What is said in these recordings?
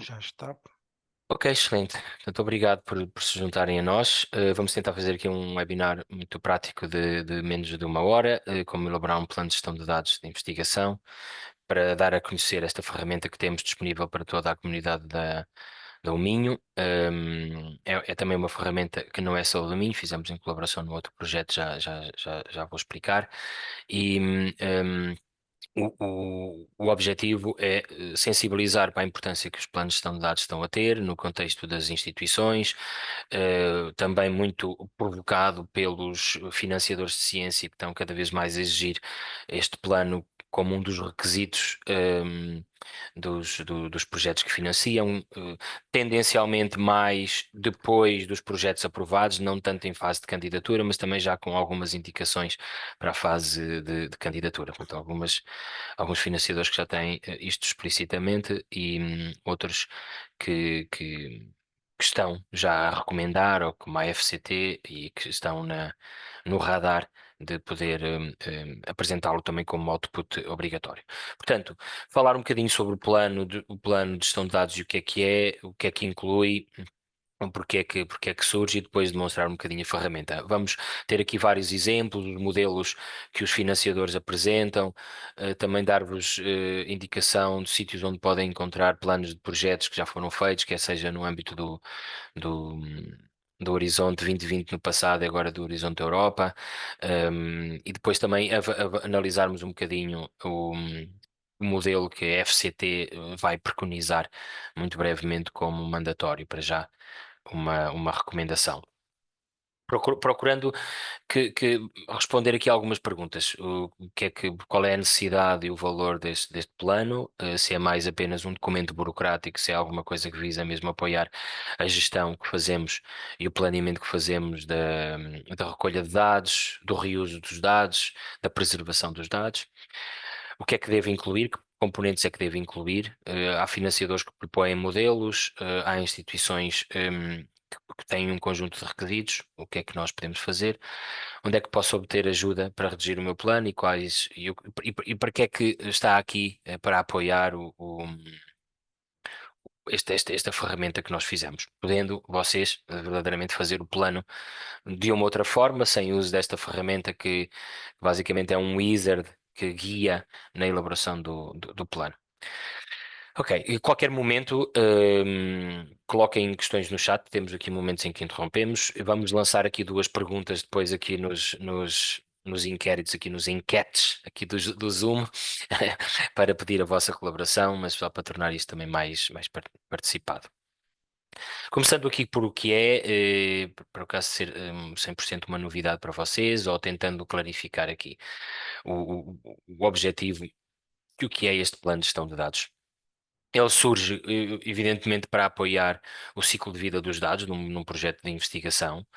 Já está. Ok, excelente. Muito obrigado por se juntarem a nós. Vamos tentar fazer aqui um webinar muito prático de menos de uma hora, como elaborar um plano de gestão de dados de investigação, para dar a conhecer esta ferramenta que temos disponível para toda a comunidade da Minho. É também uma ferramenta que não é só o do Minho, fizemos em colaboração no outro projeto, já vou explicar. E o objetivo é sensibilizar para a importância que os planos de gestão de dados estão a ter no contexto das instituições, também muito provocado pelos financiadores de ciência que estão cada vez mais a exigir este plano como um dos requisitos dos projetos que financiam, tendencialmente mais depois dos projetos aprovados, não tanto em fase de candidatura, mas também já com algumas indicações para a fase de candidatura. Portanto, alguns financiadores que já têm isto explicitamente e outros que estão já a recomendar, ou como a FCT, e que estão no radar de poder apresentá-lo também como output obrigatório. Portanto, falar um bocadinho sobre o plano de gestão de dados e o que é que inclui, porque é que surge, e depois demonstrar um bocadinho a ferramenta. Vamos ter aqui vários exemplos, modelos que os financiadores apresentam, também dar-vos indicação de sítios onde podem encontrar planos de projetos que já foram feitos, quer seja no âmbito do, do Horizonte 2020 no passado e agora do Horizonte Europa, e depois também analisarmos um bocadinho o modelo que a FCT vai preconizar muito brevemente como mandatório para já uma recomendação. Procurando que responder aqui algumas perguntas. Qual é a necessidade e o valor deste plano? Se é mais apenas um documento burocrático, se é alguma coisa que visa mesmo apoiar a gestão que fazemos e o planeamento que fazemos da recolha de dados, do reuso dos dados, da preservação dos dados. O que é que deve incluir? Que componentes é que deve incluir? Há financiadores que propõem modelos, há instituições que têm um conjunto de requisitos. O que é que nós podemos fazer? Onde é que posso obter ajuda para redigir o meu plano e para que é que está aqui para apoiar esta ferramenta que nós fizemos, podendo vocês verdadeiramente fazer o plano de uma outra forma, sem uso desta ferramenta que basicamente é um wizard que guia na elaboração do plano. Ok, em qualquer momento, coloquem questões no chat, temos aqui momentos em que interrompemos. Vamos lançar aqui duas perguntas depois aqui nos inquéritos, aqui nos enquetes aqui do Zoom, para pedir a vossa colaboração, mas só para tornar isto também mais participado. Começando aqui por o que é, por acaso ser 100% uma novidade para vocês, ou tentando clarificar aqui o objetivo e o que é este plano de gestão de dados. Ele surge, evidentemente, para apoiar o ciclo de vida dos dados num projeto de investigação,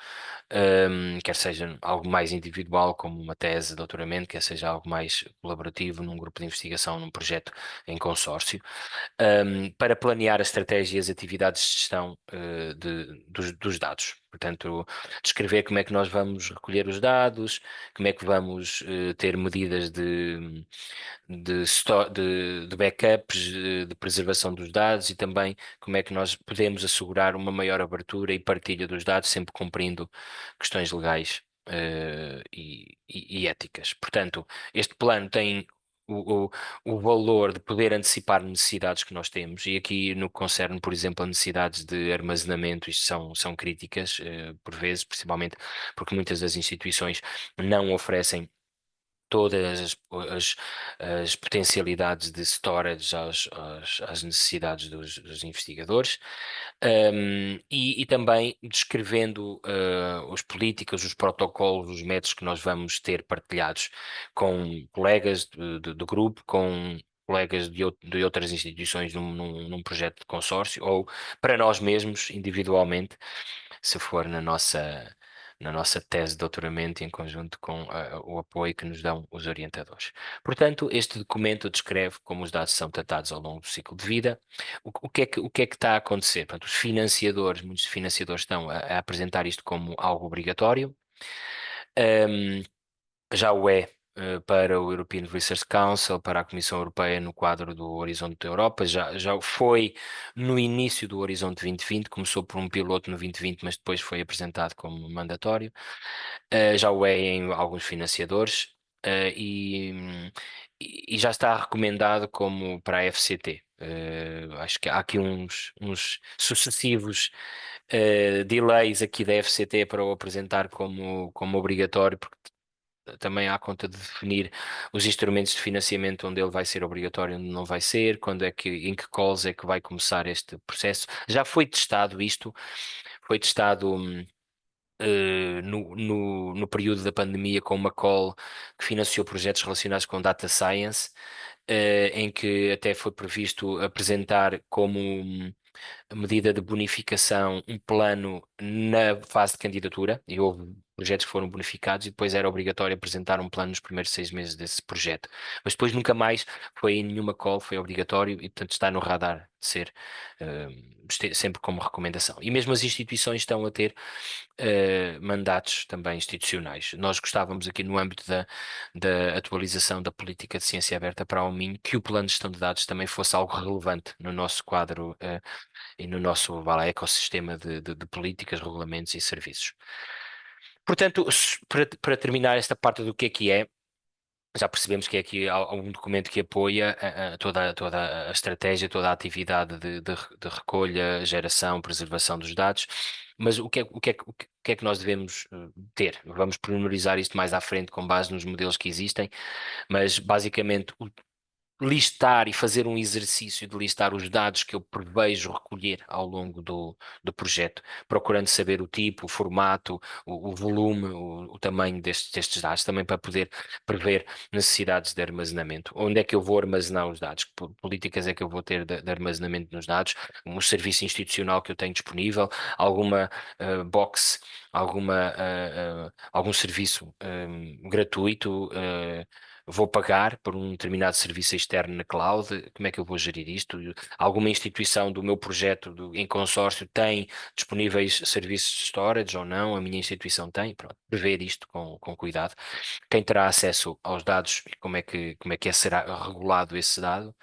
quer seja algo mais individual, como uma tese de doutoramento, quer seja algo mais colaborativo, num grupo de investigação, num projeto em consórcio, para planear a estratégia e as atividades de gestão dos dados. Portanto, descrever como é que nós vamos recolher os dados, como é que vamos ter medidas de backups, de preservação dos dados, e também como é que nós podemos assegurar uma maior abertura e partilha dos dados, sempre cumprindo questões legais, e éticas. Portanto, este plano tem o valor de poder antecipar necessidades que nós temos, e aqui no que concerne, por exemplo, a necessidades de armazenamento, isto são críticas, por vezes, principalmente porque muitas das instituições não oferecem todas as potencialidades de storage às necessidades dos investigadores, e também descrevendo as políticas, os protocolos, os métodos que nós vamos ter partilhados com colegas do grupo, com colegas de outras instituições num projeto de consórcio, ou para nós mesmos, individualmente, se for na nossa tese de doutoramento, em conjunto com o apoio que nos dão os orientadores. Portanto, este documento descreve como os dados são tratados ao longo do ciclo de vida. O que é que está a acontecer? Portanto, muitos financiadores estão a apresentar isto como algo obrigatório. Já o é, para o European Research Council, para a Comissão Europeia no quadro do Horizonte da Europa. Já foi no início do Horizonte 2020, começou por um piloto no 2020, mas depois foi apresentado como mandatório. Já o é em alguns financiadores, e já está recomendado como para a FCT. Acho que há aqui uns sucessivos delays aqui da FCT para o apresentar como obrigatório, porque também há conta de definir os instrumentos de financiamento onde ele vai ser obrigatório, onde não vai ser, quando é que, em que calls é que vai começar este processo. Já foi testado isto, foi testado no período da pandemia com uma call que financiou projetos relacionados com data science, em que até foi previsto apresentar como medida de bonificação um plano na fase de candidatura, e houve projetos que foram bonificados e depois era obrigatório apresentar um plano nos primeiros 6 meses desse projeto. Mas depois nunca mais foi em nenhuma call, foi obrigatório e, portanto, está no radar de ser sempre como recomendação. E mesmo as instituições estão a ter mandatos também institucionais. Nós gostávamos aqui no âmbito da atualização da política de ciência aberta para o Minho que o plano de gestão de dados também fosse algo relevante no nosso quadro e no nosso, vá lá, ecossistema de políticas, regulamentos e serviços. Portanto, para terminar esta parte do que é, já percebemos que é aqui um documento que apoia toda a estratégia, toda a atividade de recolha, geração, preservação dos dados, mas o que é que nós devemos ter? Vamos pormenorizar isto mais à frente com base nos modelos que existem, mas basicamente listar e fazer um exercício de listar os dados que eu prevejo recolher ao longo do projeto, procurando saber o tipo, o formato, o volume, o tamanho destes dados, também para poder prever necessidades de armazenamento. Onde é que eu vou armazenar os dados? Que políticas é que eu vou ter de armazenamento nos dados? Um serviço institucional que eu tenho disponível? Alguma box? Algum serviço gratuito? Vou pagar por um determinado serviço externo na cloud? Como é que eu vou gerir isto? Alguma instituição do meu projeto em consórcio tem disponíveis serviços de storage ou não? A minha instituição tem? Pronto, prever isto com cuidado. Quem terá acesso aos dados e como é que será regulado esse dado?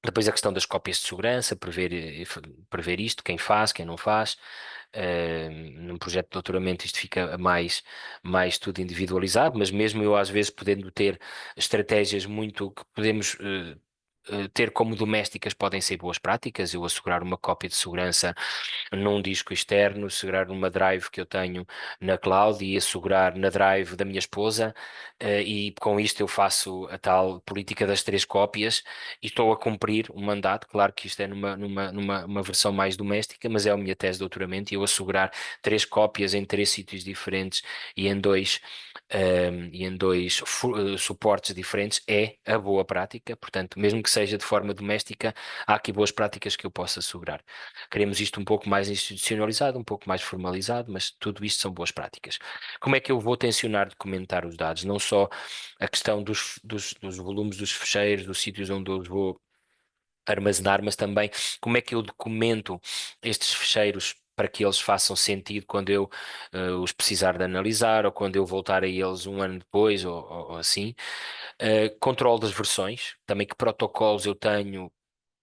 Depois a questão das cópias de segurança, prever isto, quem faz, quem não faz. Num projeto de doutoramento isto fica mais tudo individualizado, mas mesmo eu às vezes podendo ter estratégias muito que podemos ter como domésticas podem ser boas práticas, eu assegurar uma cópia de segurança num disco externo, assegurar numa drive que eu tenho na cloud e assegurar na drive da minha esposa, e com isto eu faço a tal política das 3 cópias e estou a cumprir um mandato. Claro que isto é numa versão mais doméstica, mas é a minha tese de doutoramento, e eu assegurar 3 cópias em 3 sítios diferentes e em dois suportes diferentes é a boa prática. Portanto, mesmo que seja de forma doméstica, há aqui boas práticas que eu posso assegurar. Queremos isto um pouco mais institucionalizado, um pouco mais formalizado, mas tudo isto são boas práticas. Como é que eu vou tencionar documentar os dados? Não só a questão dos volumes dos ficheiros, dos sítios onde eu os vou armazenar, mas também como é que eu documento estes ficheiros para que eles façam sentido quando eu os precisar de analisar ou quando eu voltar a eles um ano depois ou assim. Controle das versões, também que protocolos eu tenho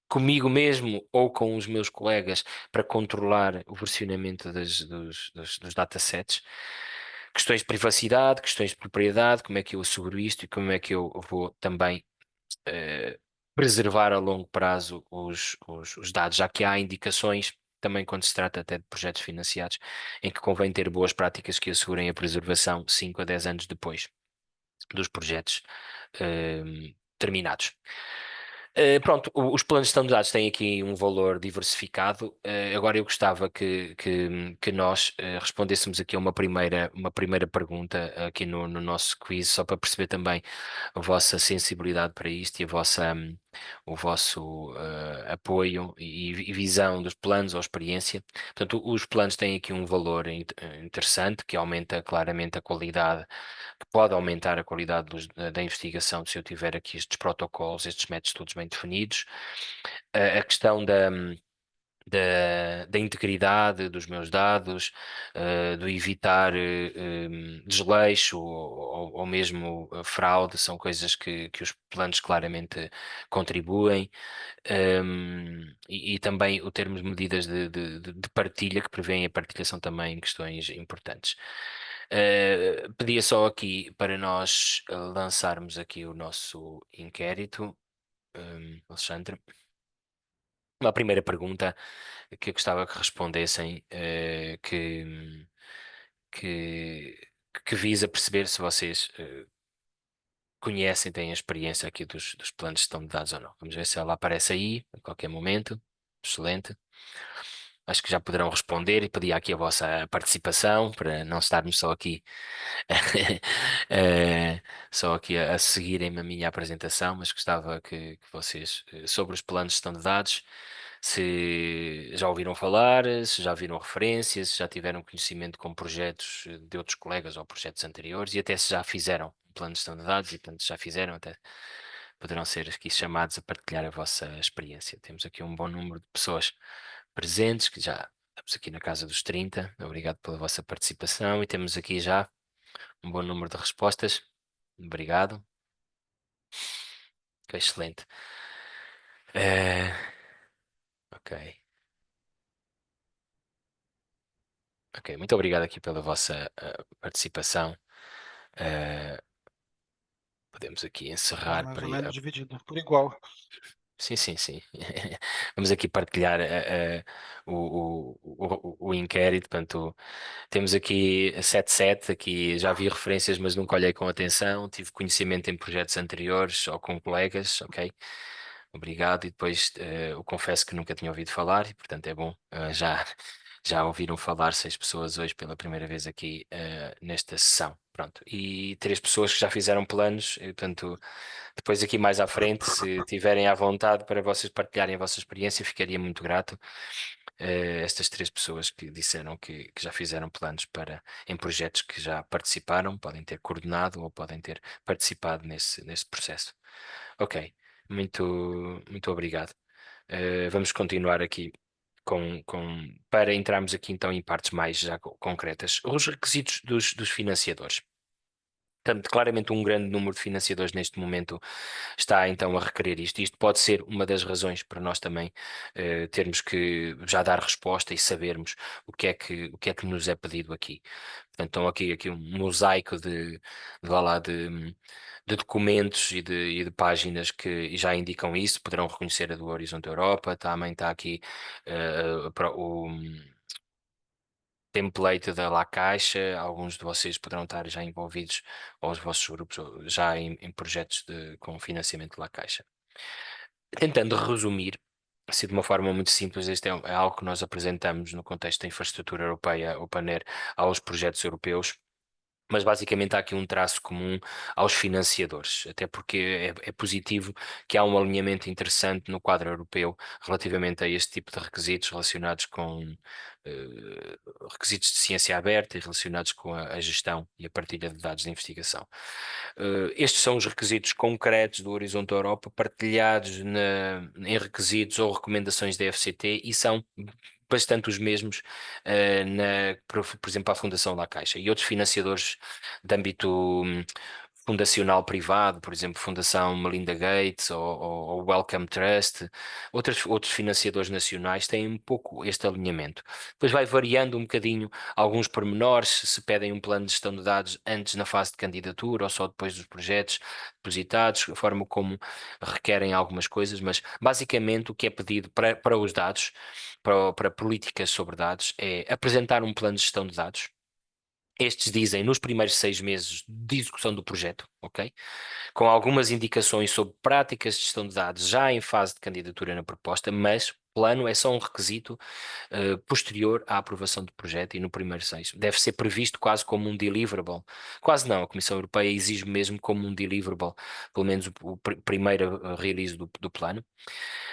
comigo mesmo ou com os meus colegas para controlar o versionamento dos datasets. Questões de privacidade, questões de propriedade, como é que eu asseguro isto e como é que eu vou também eh, preservar a longo prazo os dados, já que há indicações, também quando se trata até de projetos financiados, em que convém ter boas práticas que assegurem a preservação 5 a 10 anos depois dos projetos terminados. Pronto, os planos de gestão de dados têm aqui um valor diversificado. Agora eu gostava que nós respondêssemos aqui a uma primeira pergunta aqui no nosso quiz, só para perceber também a vossa sensibilidade para isto e o vosso apoio e visão dos planos ou experiência. Portanto, os planos têm aqui um valor interessante que aumenta claramente a qualidade, que pode aumentar a qualidade da investigação se eu tiver aqui estes protocolos, estes métodos todos bem definidos. A questão da integridade dos meus dados, do evitar desleixo ou mesmo fraude, são coisas que os planos claramente contribuem. E também o termos medidas de partilha que prevêem a partilhação também em questões importantes. Pedia só aqui para nós lançarmos aqui o nosso inquérito, Alexandre. Uma primeira pergunta que eu gostava que respondessem, que, que visa perceber se vocês conhecem, têm a experiência aqui dos planos de gestão de dados ou não. Vamos ver se ela aparece aí a qualquer momento. Excelente. Acho que já poderão responder e pedir aqui a vossa participação para não estarmos só aqui, eh, só aqui a seguirem a minha apresentação, mas gostava que vocês, sobre os planos de gestão de dados, se já ouviram falar, se já viram referências, se já tiveram conhecimento com projetos de outros colegas ou projetos anteriores e até se já fizeram um plano de gestão de dados e, portanto, já fizeram, até poderão ser aqui chamados a partilhar a vossa experiência. Temos aqui um bom número de pessoas presentes, que já estamos aqui na casa dos 30. Obrigado pela vossa participação e temos aqui já um bom número de respostas. Obrigado. Ok, excelente. Eh, ok. Ok, muito obrigado aqui pela vossa participação. Eh, podemos aqui Tá encerrar mais para. ou menos dividido, por igual. Sim, sim, sim. Vamos aqui partilhar o inquérito. Portanto, temos aqui 7-7, aqui já vi referências, mas nunca olhei com atenção. Tive conhecimento em projetos anteriores ou com colegas, ok? Obrigado. E depois eu confesso que nunca tinha ouvido falar e, portanto, é bom. Já ouviram falar 6 pessoas hoje pela primeira vez aqui nesta sessão. Pronto. E 3 pessoas que já fizeram planos, e, portanto. Depois aqui mais à frente, se tiverem à vontade para vocês partilharem a vossa experiência, ficaria muito grato. Estas 3 pessoas que disseram que já fizeram planos em projetos que já participaram, podem ter coordenado ou podem ter participado nesse processo. Ok, muito, muito obrigado. Vamos continuar aqui para entrarmos aqui então em partes mais já concretas. Os requisitos dos financiadores. Portanto, claramente um grande número de financiadores neste momento está então a requerer isto. Isto pode ser uma das razões para nós também termos que já dar resposta e sabermos o que é que nos é pedido aqui. Portanto, estão aqui um mosaico vá lá, de documentos e de páginas que já indicam isso, poderão reconhecer a do Horizonte Europa, também está aqui o template da La Caixa, alguns de vocês poderão estar já envolvidos, ou os vossos grupos, já em projetos com financiamento de La Caixa. Tentando resumir, assim, de uma forma muito simples, este é algo que nós apresentamos no contexto da infraestrutura europeia, o PANER, aos projetos europeus. Mas basicamente há aqui um traço comum aos financiadores, até porque é positivo que há um alinhamento interessante no quadro europeu relativamente a este tipo de requisitos relacionados com requisitos de ciência aberta e relacionados com a gestão e a partilha de dados de investigação. Estes são os requisitos concretos do Horizonte Europa, partilhados em requisitos ou recomendações da FCT e são bastante os mesmos por exemplo, a Fundação La Caixa e outros financiadores de âmbito fundacional privado, por exemplo, Fundação Melinda Gates ou Wellcome Trust, outros financiadores nacionais têm um pouco este alinhamento. Depois vai variando um bocadinho alguns pormenores, se pedem um plano de gestão de dados antes na fase de candidatura ou só depois dos projetos depositados, a forma como requerem algumas coisas, mas basicamente o que é pedido para os dados, para políticas sobre dados, é apresentar um plano de gestão de dados. Estes dizem nos primeiros 6 meses de execução do projeto, ok? Com algumas indicações sobre práticas de gestão de dados já em fase de candidatura na proposta, mas plano é só um requisito posterior à aprovação do projeto e no primeiro 6. Deve ser previsto quase como um deliverable. Quase não, a Comissão Europeia exige mesmo como um deliverable, pelo menos o primeiro release do plano.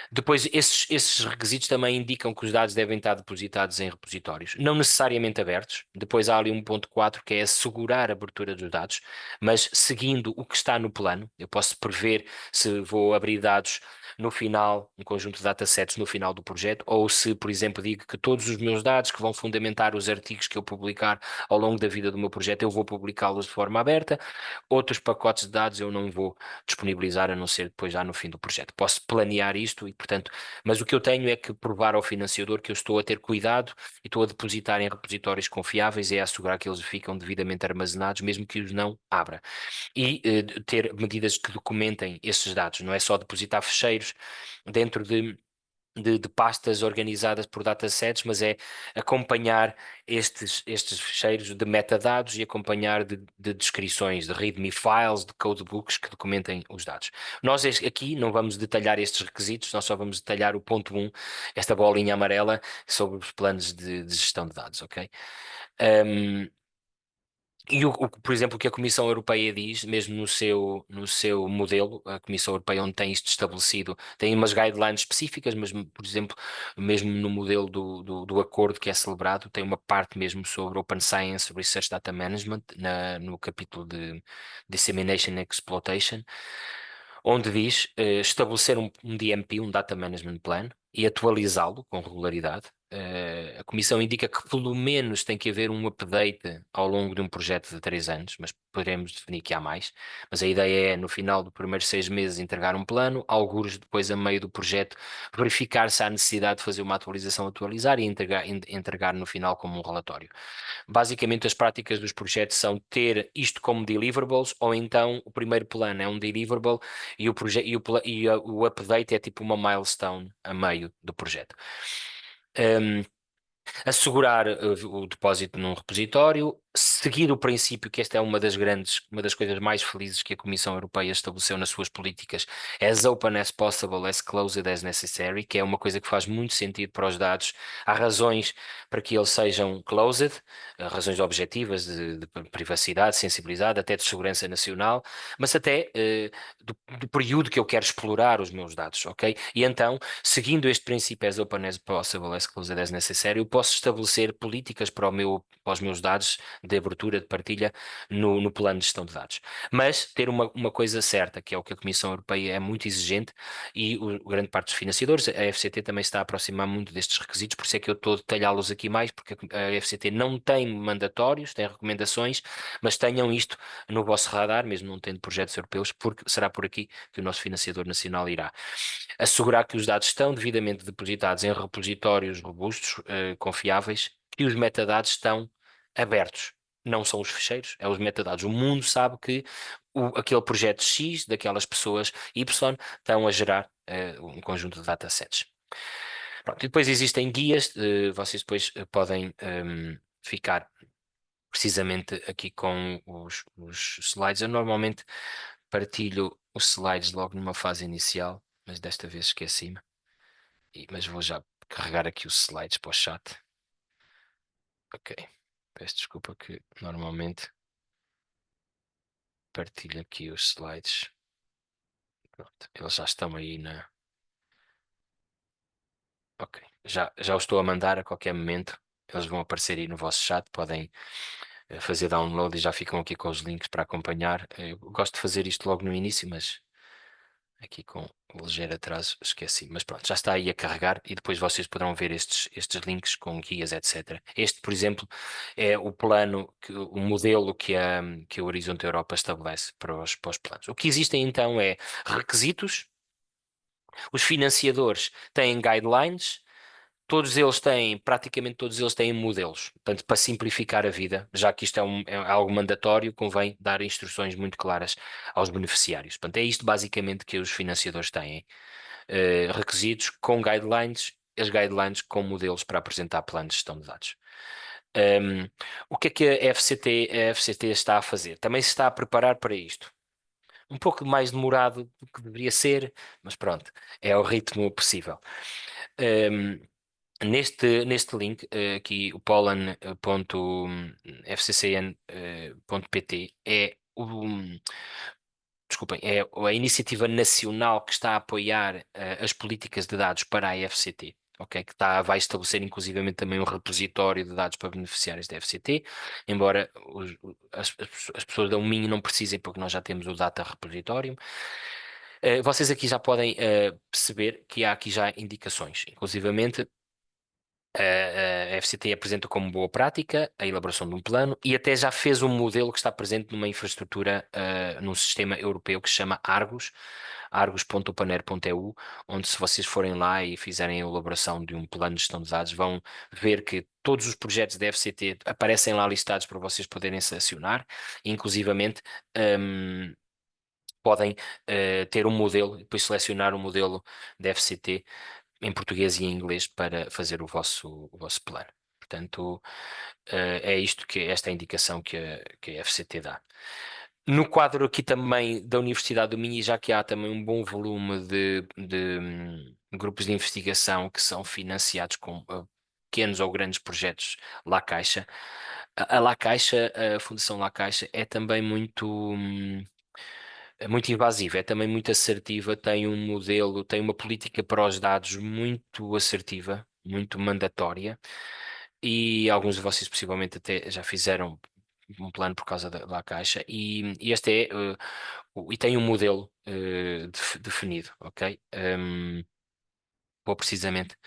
Depois, esses requisitos também indicam que os dados devem estar depositados em repositórios, não necessariamente abertos. Depois há ali um ponto 4 que é assegurar a abertura dos dados, mas seguindo o que está no plano. Eu posso prever se vou abrir dados no final, um conjunto de datasets no final do projeto, ou se, por exemplo, digo que todos os meus dados que vão fundamentar os artigos que eu publicar ao longo da vida do meu projeto, eu vou publicá-los de forma aberta. Outros pacotes de dados eu não vou disponibilizar, a não ser depois já no fim do projeto. Posso planear isto e, portanto, mas o que eu tenho é que provar ao financiador que eu estou a ter cuidado e estou a depositar em repositórios confiáveis e a assegurar que eles ficam devidamente armazenados, mesmo que os não abra. E ter medidas que documentem esses dados, não é só depositar ficheiros dentro de pastas organizadas por datasets, mas é acompanhar estes ficheiros de metadados e acompanhar de descrições, de README files, de codebooks que documentem os dados. Nós aqui não vamos detalhar estes requisitos, nós só vamos detalhar o ponto 1, esta bolinha amarela, sobre os planos de gestão de dados, ok? Um, por exemplo, o que a Comissão Europeia diz, mesmo no seu modelo, a Comissão Europeia, onde tem isto estabelecido, tem umas guidelines específicas, mas, por exemplo, mesmo no modelo do acordo que é celebrado, tem uma parte mesmo sobre Open Science Research Data Management, no capítulo de Dissemination and Exploitation, onde diz estabelecer um DMP, um Data Management Plan, e atualizá-lo com regularidade. A Comissão indica que pelo menos tem que haver um update ao longo de um projeto de 3 anos, mas poderemos definir que há mais. Mas a ideia é, no final dos primeiros 6 meses, entregar um plano, algures depois, a meio do projeto, verificar se há necessidade de fazer uma atualização, atualizar e entregar no final como um relatório. Basicamente, as práticas dos projetos são ter isto como deliverables, ou então o primeiro plano é um deliverable e o update é tipo uma milestone a meio do projeto. Assegurar o depósito num repositório, seguir o princípio, que esta é uma das coisas mais felizes que a Comissão Europeia estabeleceu nas suas políticas, as open as possible, as closed as necessary, que é uma coisa que faz muito sentido para os dados. Há razões para que eles sejam closed, razões objetivas de privacidade, sensibilidade, até de segurança nacional, mas até do período que eu quero explorar os meus dados, ok? E então, seguindo este princípio as open as possible, as closed as necessary, eu posso estabelecer políticas para os meus dados de abertura, de partilha no plano de gestão de dados. Mas ter uma coisa certa, que é o que a Comissão Europeia é muito exigente e grande parte dos financiadores, a FCT também está a aproximar muito destes requisitos, por isso é que eu estou a detalhá-los aqui mais, porque a FCT não tem mandatórios, tem recomendações, mas tenham isto no vosso radar, mesmo não tendo projetos europeus, porque será por aqui que o nosso financiador nacional irá. Assegurar que os dados estão devidamente depositados em repositórios robustos, confiáveis, que os metadados estão abertos. Não são os ficheiros, é os metadados. O mundo sabe que aquele projeto X, daquelas pessoas Y, estão a gerar um conjunto de datasets. Pronto, e depois existem guias, vocês depois podem ficar precisamente aqui com os slides. Eu normalmente partilho os slides logo numa fase inicial, mas desta vez esqueci-me. Mas vou já carregar aqui os slides para o chat. Ok. Peço desculpa que normalmente partilho aqui os slides. Pronto, eles já estão aí na. Ok. Já os estou a mandar a qualquer momento. Eles vão aparecer aí no vosso chat. Podem fazer download e já ficam aqui com os links para acompanhar. Eu gosto de fazer isto logo no início, mas aqui com ligeiro atraso esqueci. Mas pronto, já está aí a carregar e depois vocês poderão ver estes links com guias, etc. Este, por exemplo, é o plano, o modelo que a Horizonte Europa estabelece para os planos. O que existem então é requisitos, os financiadores têm guidelines. Praticamente todos eles têm modelos. Portanto, para simplificar a vida, já que isto é algo mandatório, convém dar instruções muito claras aos beneficiários. Portanto, é isto basicamente que os financiadores têm. Requisitos com guidelines, as guidelines com modelos para apresentar planos de gestão de dados. O que é que a FCT está a fazer? Também se está a preparar para isto. Um pouco mais demorado do que deveria ser, mas pronto, é o ritmo possível. Um, Neste link, aqui o pollen.fccn.pt desculpem, é a iniciativa nacional que está a apoiar as políticas de dados para a FCT. Ok, que vai estabelecer inclusivamente também um repositório de dados para beneficiários da FCT, embora as pessoas da UMIN não precisem, porque nós já temos o Data Repository. Vocês aqui já podem perceber que há aqui já indicações, inclusivamente. A FCT apresenta como boa prática a elaboração de um plano e até já fez um modelo que está presente numa infraestrutura, num sistema europeu que se chama Argus, argus.paner.eu, onde se vocês forem lá e fizerem a elaboração de um plano de gestão de dados, vão ver que todos os projetos da FCT aparecem lá listados para vocês poderem selecionar, inclusivamente podem ter um modelo e depois selecionar um modelo da FCT em português e em inglês para fazer o vosso plano. Portanto, é isto que esta é a indicação que a FCT dá. No quadro aqui também da Universidade do Minho, já que há também um bom volume de grupos de investigação que são financiados com pequenos ou grandes projetos La Caixa, a La Caixa, a Fundação La Caixa é também muito invasiva, é também muito assertiva, tem um modelo, tem uma política para os dados muito assertiva, muito mandatória, e alguns de vocês possivelmente até já fizeram um plano por causa da Caixa, e este e tem um modelo definido, ok? Vou precisamente,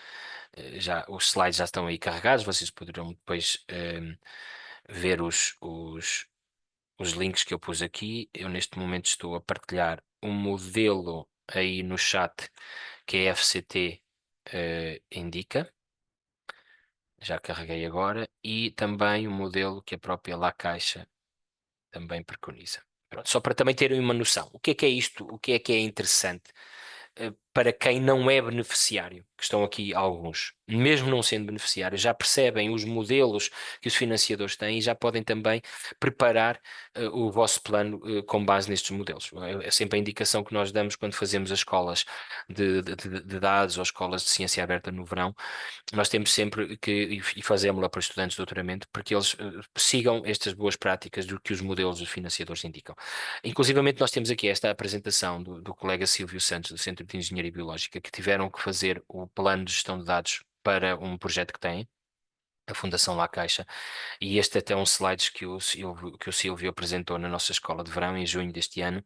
já, os slides já estão aí carregados, vocês poderão depois ver os links que eu pus aqui. Eu neste momento estou a partilhar um modelo aí no chat que a FCT indica. Já carreguei agora. E também o modelo que a própria La Caixa também preconiza. Pronto, só para também terem uma noção. O que é isto? O que é interessante? Para quem não é beneficiário, que estão aqui alguns, mesmo não sendo beneficiários, já percebem os modelos que os financiadores têm e já podem também preparar o vosso plano com base nestes modelos. É sempre a indicação que nós damos quando fazemos as escolas de dados ou escolas de ciência aberta no verão. Nós temos sempre que, e fazemos-la para estudantes de doutoramento, para que eles sigam estas boas práticas do que os modelos dos financiadores indicam. Inclusivamente, nós temos aqui esta apresentação do colega Silvio Santos, do Centro de Engenharia Biológica, que tiveram que fazer o plano de gestão de dados para um projeto que têm, a Fundação La Caixa, e este até é um slides que o Silvio apresentou na nossa escola de verão em junho deste ano,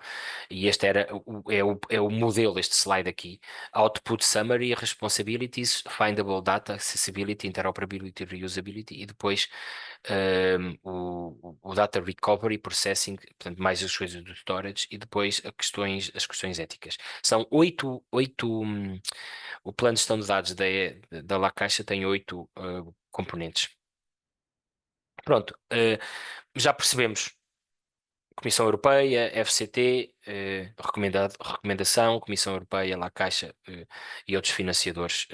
e este é o modelo, este slide aqui: Output Summary, Responsibilities, Findable Data, Accessibility, Interoperability, Reusability, e depois o Data Recovery, Processing, portanto mais as coisas do storage, e depois as questões éticas. São o plano de gestão de dados da La Caixa tem 8 componentes. Pronto, já percebemos. Comissão Europeia, FCT, recomendação, Comissão Europeia, La Caixa, e outros financiadores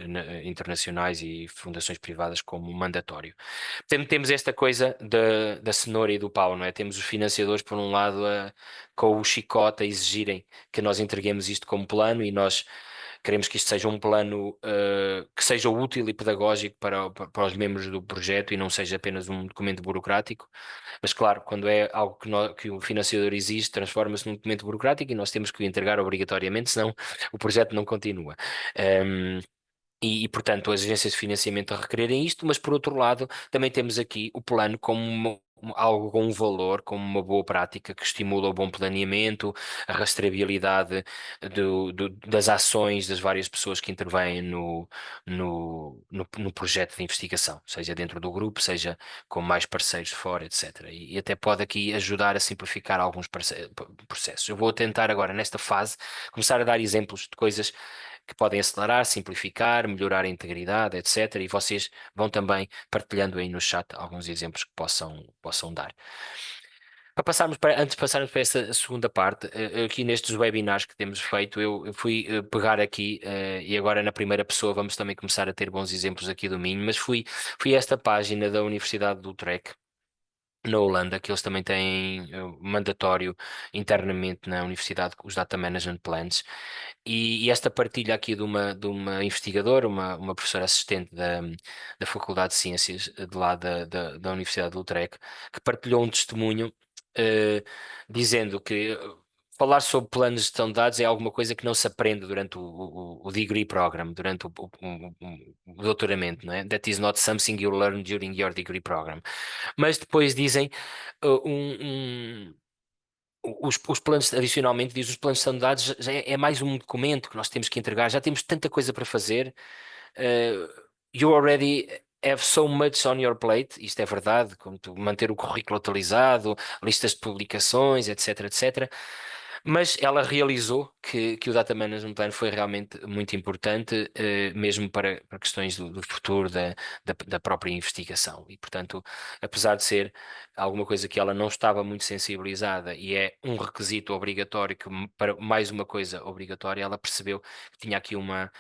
internacionais e fundações privadas como mandatório. Temos esta coisa da cenoura e do pau, não é? Temos os financiadores, por um lado, com o chicote a exigirem que nós entreguemos isto como plano, e nós queremos que isto seja um plano que seja útil e pedagógico para os membros do projeto e não seja apenas um documento burocrático. Mas claro, quando é algo que o financiador exige, transforma-se num documento burocrático e nós temos que o entregar obrigatoriamente, senão o projeto não continua. Um, portanto, as agências de financiamento a requererem isto, mas por outro lado, também temos aqui o plano como algo com um valor, como uma boa prática que estimula o bom planeamento, a rastreabilidade das ações das várias pessoas que intervêm no projeto de investigação, seja dentro do grupo, seja com mais parceiros de fora, etc. E até pode aqui ajudar a simplificar alguns processos. Eu vou tentar agora, nesta fase, começar a dar exemplos de coisas que podem acelerar, simplificar, melhorar a integridade, etc. E vocês vão também partilhando aí no chat alguns exemplos que possam dar. Antes de passarmos para essa segunda parte, aqui nestes webinars que temos feito, eu fui pegar aqui, e agora na primeira pessoa vamos também começar a ter bons exemplos aqui do Minho, mas fui a esta página da Universidade do Utrecht, na Holanda, que eles também têm mandatório internamente na universidade os Data Management Plans, e esta partilha aqui de uma investigadora, uma professora assistente da Faculdade de Ciências de lá da Universidade de Utrecht, que partilhou um testemunho eh, dizendo que falar sobre planos de gestão de dados é alguma coisa que não se aprende durante o degree program, durante o doutoramento, não é? That is not something you learn during your degree program. Mas depois dizem um, um- os planos, adicionalmente, diz os planos de dados já é mais um documento que nós temos que entregar, já temos tanta coisa para fazer. You already have so much on your plate, isto é verdade, como tu manter o currículo atualizado, listas de publicações, etc, etc. Mas ela realizou que o Data Management Plan foi realmente muito importante, mesmo para questões do futuro da própria investigação. E, portanto, apesar de ser alguma coisa que ela não estava muito sensibilizada e é um requisito obrigatório, que para mais uma coisa obrigatória, ela percebeu que tinha aqui uma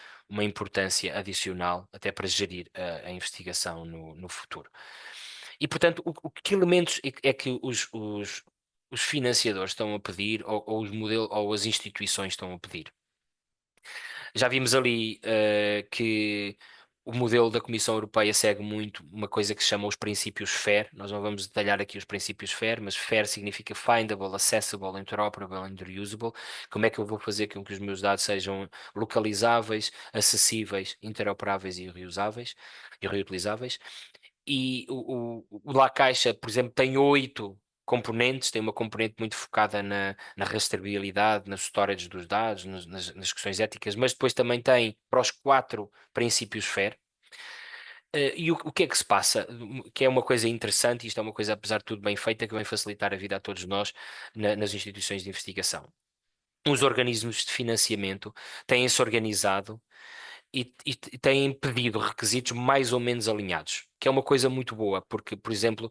importância adicional até para gerir a investigação no futuro. E, portanto, que elementos é que os financiadores estão a pedir ou os modelos ou as instituições estão a pedir? Já vimos ali que o modelo da Comissão Europeia segue muito uma coisa que se chama os princípios FAIR. Nós não vamos detalhar aqui os princípios FAIR, mas FAIR significa Findable, Accessible, Interoperable and Reusable. Como é que eu vou fazer com que os meus dados sejam localizáveis, acessíveis, interoperáveis e reusáveis e reutilizáveis? E o La Caixa, por exemplo, tem 8 componentes, tem uma componente muito focada na rastreabilidade, nas storage dos dados, nas questões éticas, mas depois também tem para os 4 princípios FAIR. E o que é que se passa? Que é uma coisa interessante, e isto é uma coisa, apesar de tudo, bem feita, que vai facilitar a vida a todos nós nas instituições de investigação. Os organismos de financiamento têm-se organizado e têm pedido requisitos mais ou menos alinhados, que é uma coisa muito boa, porque, por exemplo,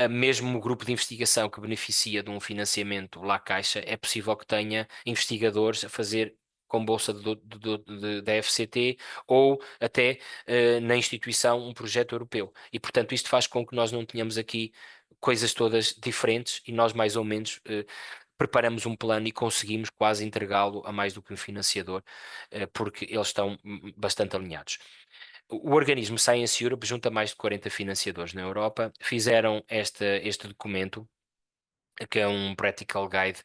mesmo o grupo de investigação que beneficia de um financiamento lá Caixa, é possível que tenha investigadores a fazer com bolsa da FCT ou até na instituição um projeto europeu. E, portanto, isto faz com que nós não tenhamos aqui coisas todas diferentes e nós mais ou menos preparamos um plano e conseguimos quase entregá-lo a mais do que um financiador, porque eles estão bastante alinhados. O organismo Science Europe junta mais de 40 financiadores na Europa, fizeram este documento, que é um practical guide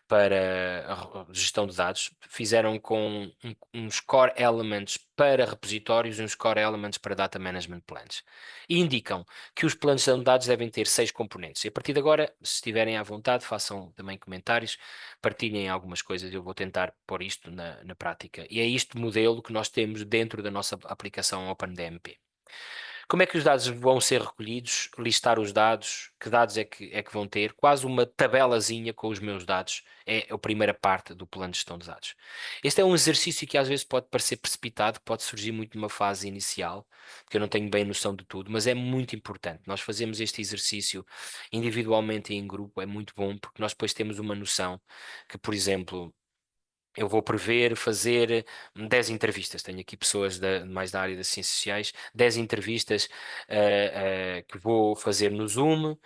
para a gestão de dados. Fizeram com uns core elements para repositórios e uns core elements para data management plans. E indicam que os planos de dados devem ter 6 componentes. E a partir de agora, se estiverem à vontade, façam também comentários, partilhem algumas coisas. Eu vou tentar pôr isto na prática. E é este modelo que nós temos dentro da nossa aplicação OpenDMP. Como é que os dados vão ser recolhidos? Listar os dados, que dados é que vão ter? Quase uma tabelazinha com os meus dados. É a primeira parte do plano de gestão de dados. Este é um exercício que às vezes pode parecer precipitado, pode surgir muito numa fase inicial, porque eu não tenho bem noção de tudo, mas é muito importante. Nós fazemos este exercício individualmente e em grupo, é muito bom, porque nós depois temos uma noção que, por exemplo, eu vou prever fazer 10 entrevistas. Tenho aqui pessoas mais da área das ciências sociais, 10 entrevistas que vou fazer no Zoom,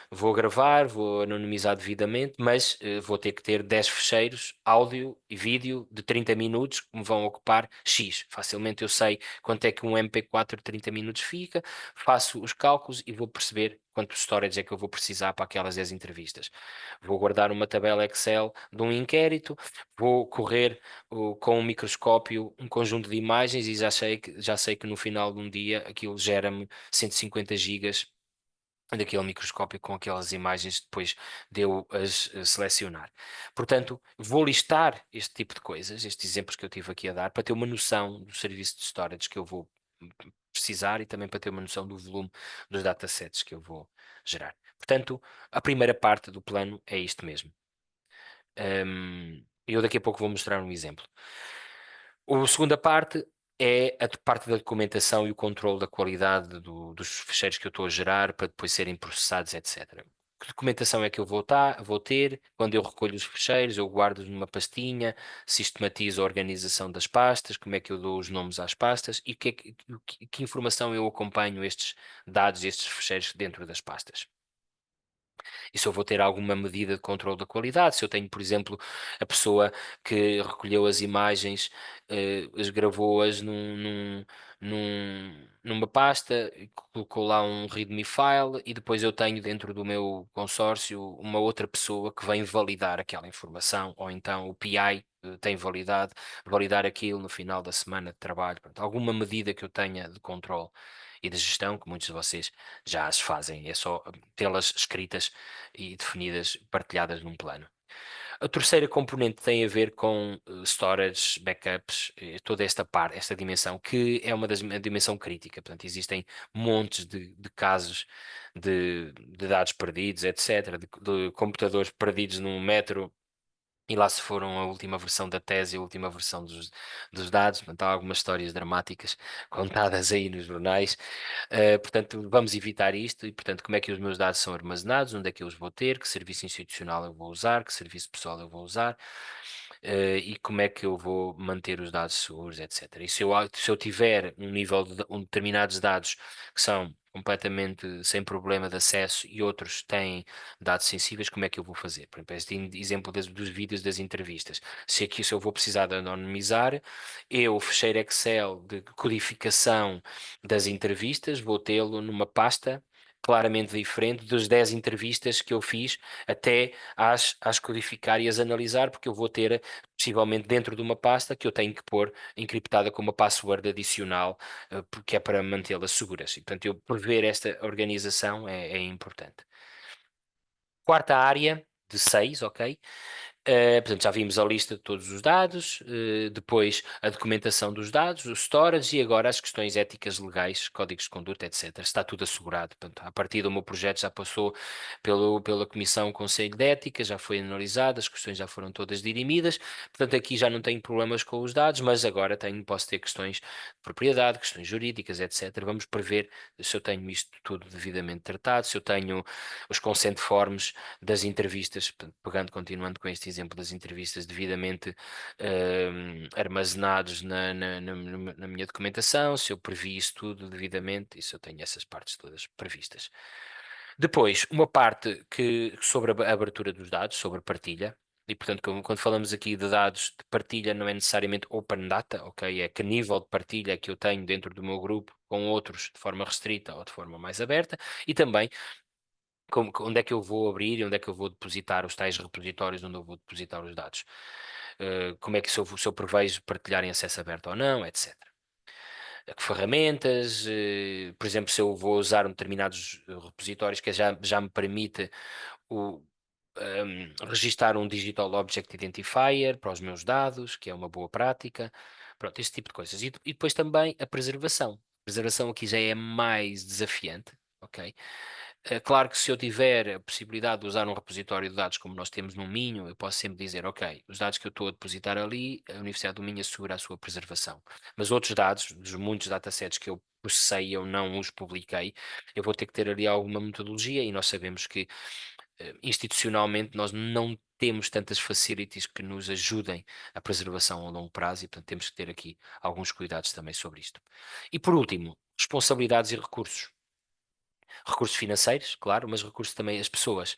vou gravar, vou anonimizar devidamente, mas vou ter que ter 10 fecheiros, áudio e vídeo de 30 minutos, que me vão ocupar X. Facilmente eu sei quanto é que um MP4 de 30 minutos fica, faço os cálculos e vou perceber quanto storage é que eu vou precisar para aquelas 10 entrevistas. Vou guardar uma tabela Excel de um inquérito, vou correr com um microscópio um conjunto de imagens e já sei que no final de um dia aquilo gera-me 150 gigas daquele microscópio com aquelas imagens depois de eu as selecionar. Portanto, vou listar este tipo de coisas, estes exemplos que eu tive aqui a dar, para ter uma noção do serviço de storage que eu vou precisar e também para ter uma noção do volume dos datasets que eu vou gerar. Portanto, a primeira parte do plano é isto mesmo. Eu daqui a pouco vou mostrar um exemplo. A segunda parte é a parte da documentação e o controle da qualidade dos ficheiros que eu estou a gerar para depois serem processados, etc. Que documentação é que eu vou ter? Quando eu recolho os ficheiros, eu guardo numa pastinha, sistematizo a organização das pastas, como é que eu dou os nomes às pastas e que informação eu acompanho estes dados, estes ficheiros dentro das pastas. E se eu vou ter alguma medida de controle da qualidade, se eu tenho, por exemplo, a pessoa que recolheu as imagens, gravou-as numa pasta, e colocou lá um README file e depois eu tenho dentro do meu consórcio uma outra pessoa que vem validar aquela informação, ou então o PI tem validar aquilo no final da semana de trabalho. Pronto, alguma medida que eu tenha de controle e de gestão, que muitos de vocês já as fazem, é só tê-las escritas e definidas, partilhadas num plano. A terceira componente tem a ver com storage, backups, toda esta parte, esta dimensão, que é uma dimensão crítica. Portanto, existem montes de casos de dados perdidos, etc., de computadores perdidos num metro. E lá se foram a última versão da tese, a última versão dos dados. Portanto, há algumas histórias dramáticas contadas aí nos jornais. Portanto, vamos evitar isto e, portanto, como é que os meus dados são armazenados, onde é que eu os vou ter, que serviço institucional eu vou usar, que serviço pessoal eu vou usar, e como é que eu vou manter os dados seguros, etc. E se eu tiver determinados dados que são completamente sem problema de acesso e outros têm dados sensíveis, como é que eu vou fazer? Por exemplo, este exemplo dos vídeos das entrevistas. Se eu vou precisar de anonimizar, eu, fecheiro Excel de codificação das entrevistas, vou tê-lo numa pasta claramente diferente das 10 entrevistas que eu fiz até às codificar e as analisar, porque eu vou ter possivelmente dentro de uma pasta que eu tenho que pôr encriptada com uma password adicional, porque é para mantê-las seguras. E, portanto, eu prever esta organização é importante. Quarta área, de 6, ok? Portanto, já vimos a lista de todos os dados, depois a documentação dos dados, o storage e agora as questões éticas legais, códigos de conduta, etc. Está tudo assegurado. Portanto, a partir do meu projeto já passou pela Comissão Conselho de Ética, já foi analisado, as questões já foram todas dirimidas. Portanto, aqui já não tenho problemas com os dados, mas agora posso ter questões de propriedade, questões jurídicas, etc. Vamos prever se eu tenho isto tudo devidamente tratado, se eu tenho os consent forms das entrevistas, portanto, continuando com este exemplo das entrevistas, devidamente armazenados na minha documentação, se eu previ isso tudo devidamente e se eu tenho essas partes todas previstas. Depois, uma parte sobre a abertura dos dados, sobre a partilha. E, portanto, quando falamos aqui de dados de partilha, não é necessariamente open data, ok? É que nível de partilha é que eu tenho dentro do meu grupo com outros de forma restrita ou de forma mais aberta. E também onde é que eu vou abrir e onde é que eu vou depositar os tais repositórios onde eu vou depositar os dados. Como é que se eu prevejo partilhar em acesso aberto ou não, etc. Que ferramentas, por exemplo, se eu vou usar determinados repositórios que já me permite registar um Digital Object Identifier para os meus dados, que é uma boa prática. Pronto, esse tipo de coisas. E depois também a preservação. A preservação aqui já é mais desafiante, ok? Claro que se eu tiver a possibilidade de usar um repositório de dados como nós temos no Minho, eu posso sempre dizer, ok, os dados que eu estou a depositar ali, a Universidade do Minho assegura a sua preservação. Mas outros dados, dos muitos datasets que eu processei e eu não os publiquei, eu vou ter que ter ali alguma metodologia e nós sabemos que institucionalmente nós não temos tantas facilities que nos ajudem a preservação a longo prazo e, portanto, temos que ter aqui alguns cuidados também sobre isto. E por último, responsabilidades e recursos. Recursos financeiros, claro, mas recursos também as pessoas.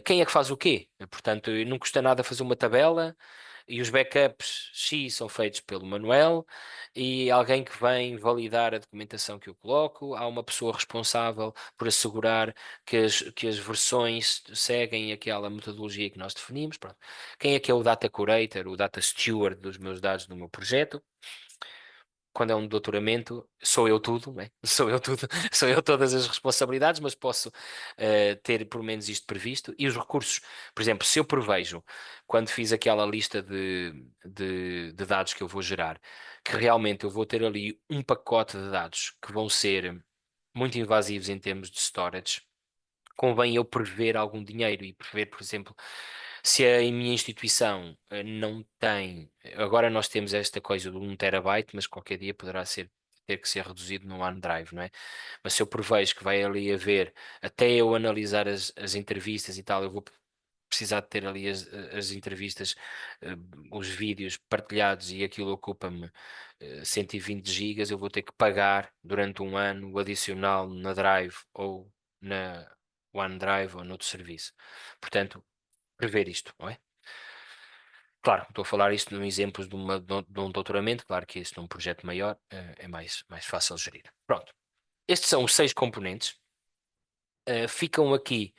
Quem é que faz o quê? Portanto, não custa nada fazer uma tabela e os backups X são feitos pelo Manuel e alguém que vem validar a documentação que eu coloco. Há uma pessoa responsável por assegurar que as versões seguem aquela metodologia que nós definimos. Pronto. Quem é o data curator, o data steward dos meus dados do meu projeto? Quando é um doutoramento, sou eu tudo, né? Sou eu tudo, sou eu todas as responsabilidades, mas posso ter pelo menos isto previsto. E os recursos, por exemplo, se eu prevejo, quando fiz aquela lista de dados que eu vou gerar, que realmente eu vou ter ali um pacote de dados que vão ser muito invasivos em termos de storage, convém eu prever algum dinheiro e prever, por exemplo, se a minha instituição não tem, agora nós temos esta coisa de 1 TB, mas qualquer dia poderá ter que ser reduzido no OneDrive, não é? Mas se eu prevejo que vai ali haver, até eu analisar as entrevistas e tal, eu vou precisar de ter ali as entrevistas, eh, os vídeos partilhados e aquilo ocupa-me 120 gigas, eu vou ter que pagar durante um ano o adicional na Drive ou na OneDrive ou noutro serviço. Portanto, prever isto, não é? Claro, estou a falar isto num exemplo de um doutoramento, claro que isso num projeto maior é mais fácil de gerir. Pronto, estes são os 6 componentes. Ficam aqui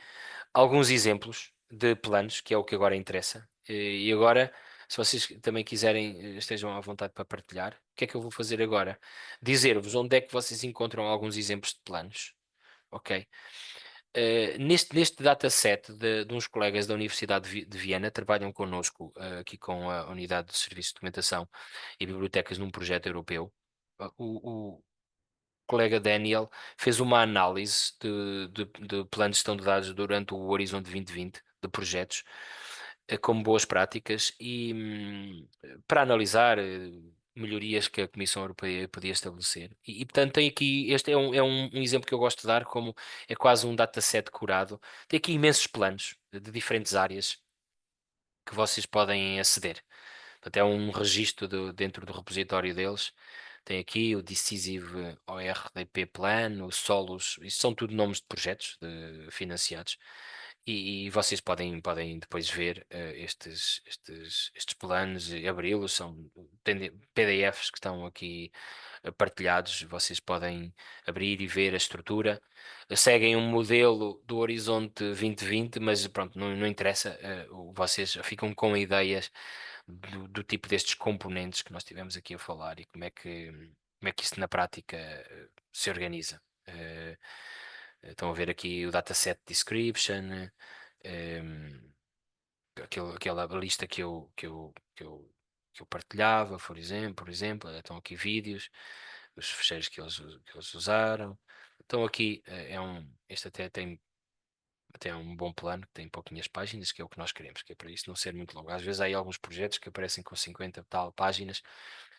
alguns exemplos de planos, que é o que agora interessa. E agora, se vocês também quiserem, estejam à vontade para partilhar, o que é que eu vou fazer agora? Dizer-vos onde é que vocês encontram alguns exemplos de planos, ok? Neste dataset de uns colegas da Universidade de Viena, trabalham connosco, aqui com a Unidade de Serviço de Documentação e Bibliotecas num projeto europeu. O colega Daniel fez uma análise de planos de gestão de dados durante o Horizonte 2020, de projetos, como boas práticas e para analisar melhorias que a Comissão Europeia podia estabelecer. Portanto, tem aqui, este é um exemplo que eu gosto de dar, como é quase um dataset curado. Tem aqui imensos planos de diferentes áreas que vocês podem aceder. Portanto, é um registro dentro do repositório deles. Tem aqui o Decisive ORDP Plan, o Solos, isso são tudo nomes de projetos financiados. E vocês podem depois ver estes planos e abri-los. Tem PDFs que estão aqui partilhados. Vocês podem abrir e ver a estrutura. Seguem um modelo do Horizonte 2020, mas pronto, não interessa. Vocês ficam com ideias do tipo destes componentes que nós tivemos aqui a falar e como é que isso na prática se organiza. Eh, Estão a ver aqui o dataset description, aquela lista que eu partilhava, por exemplo, estão aqui vídeos, os fecheiros que eles usaram. Então aqui este até é um bom plano, tem pouquinhas páginas, que é o que nós queremos, que é para isso não ser muito longo. Às vezes há aí alguns projetos que aparecem com 50 tal páginas,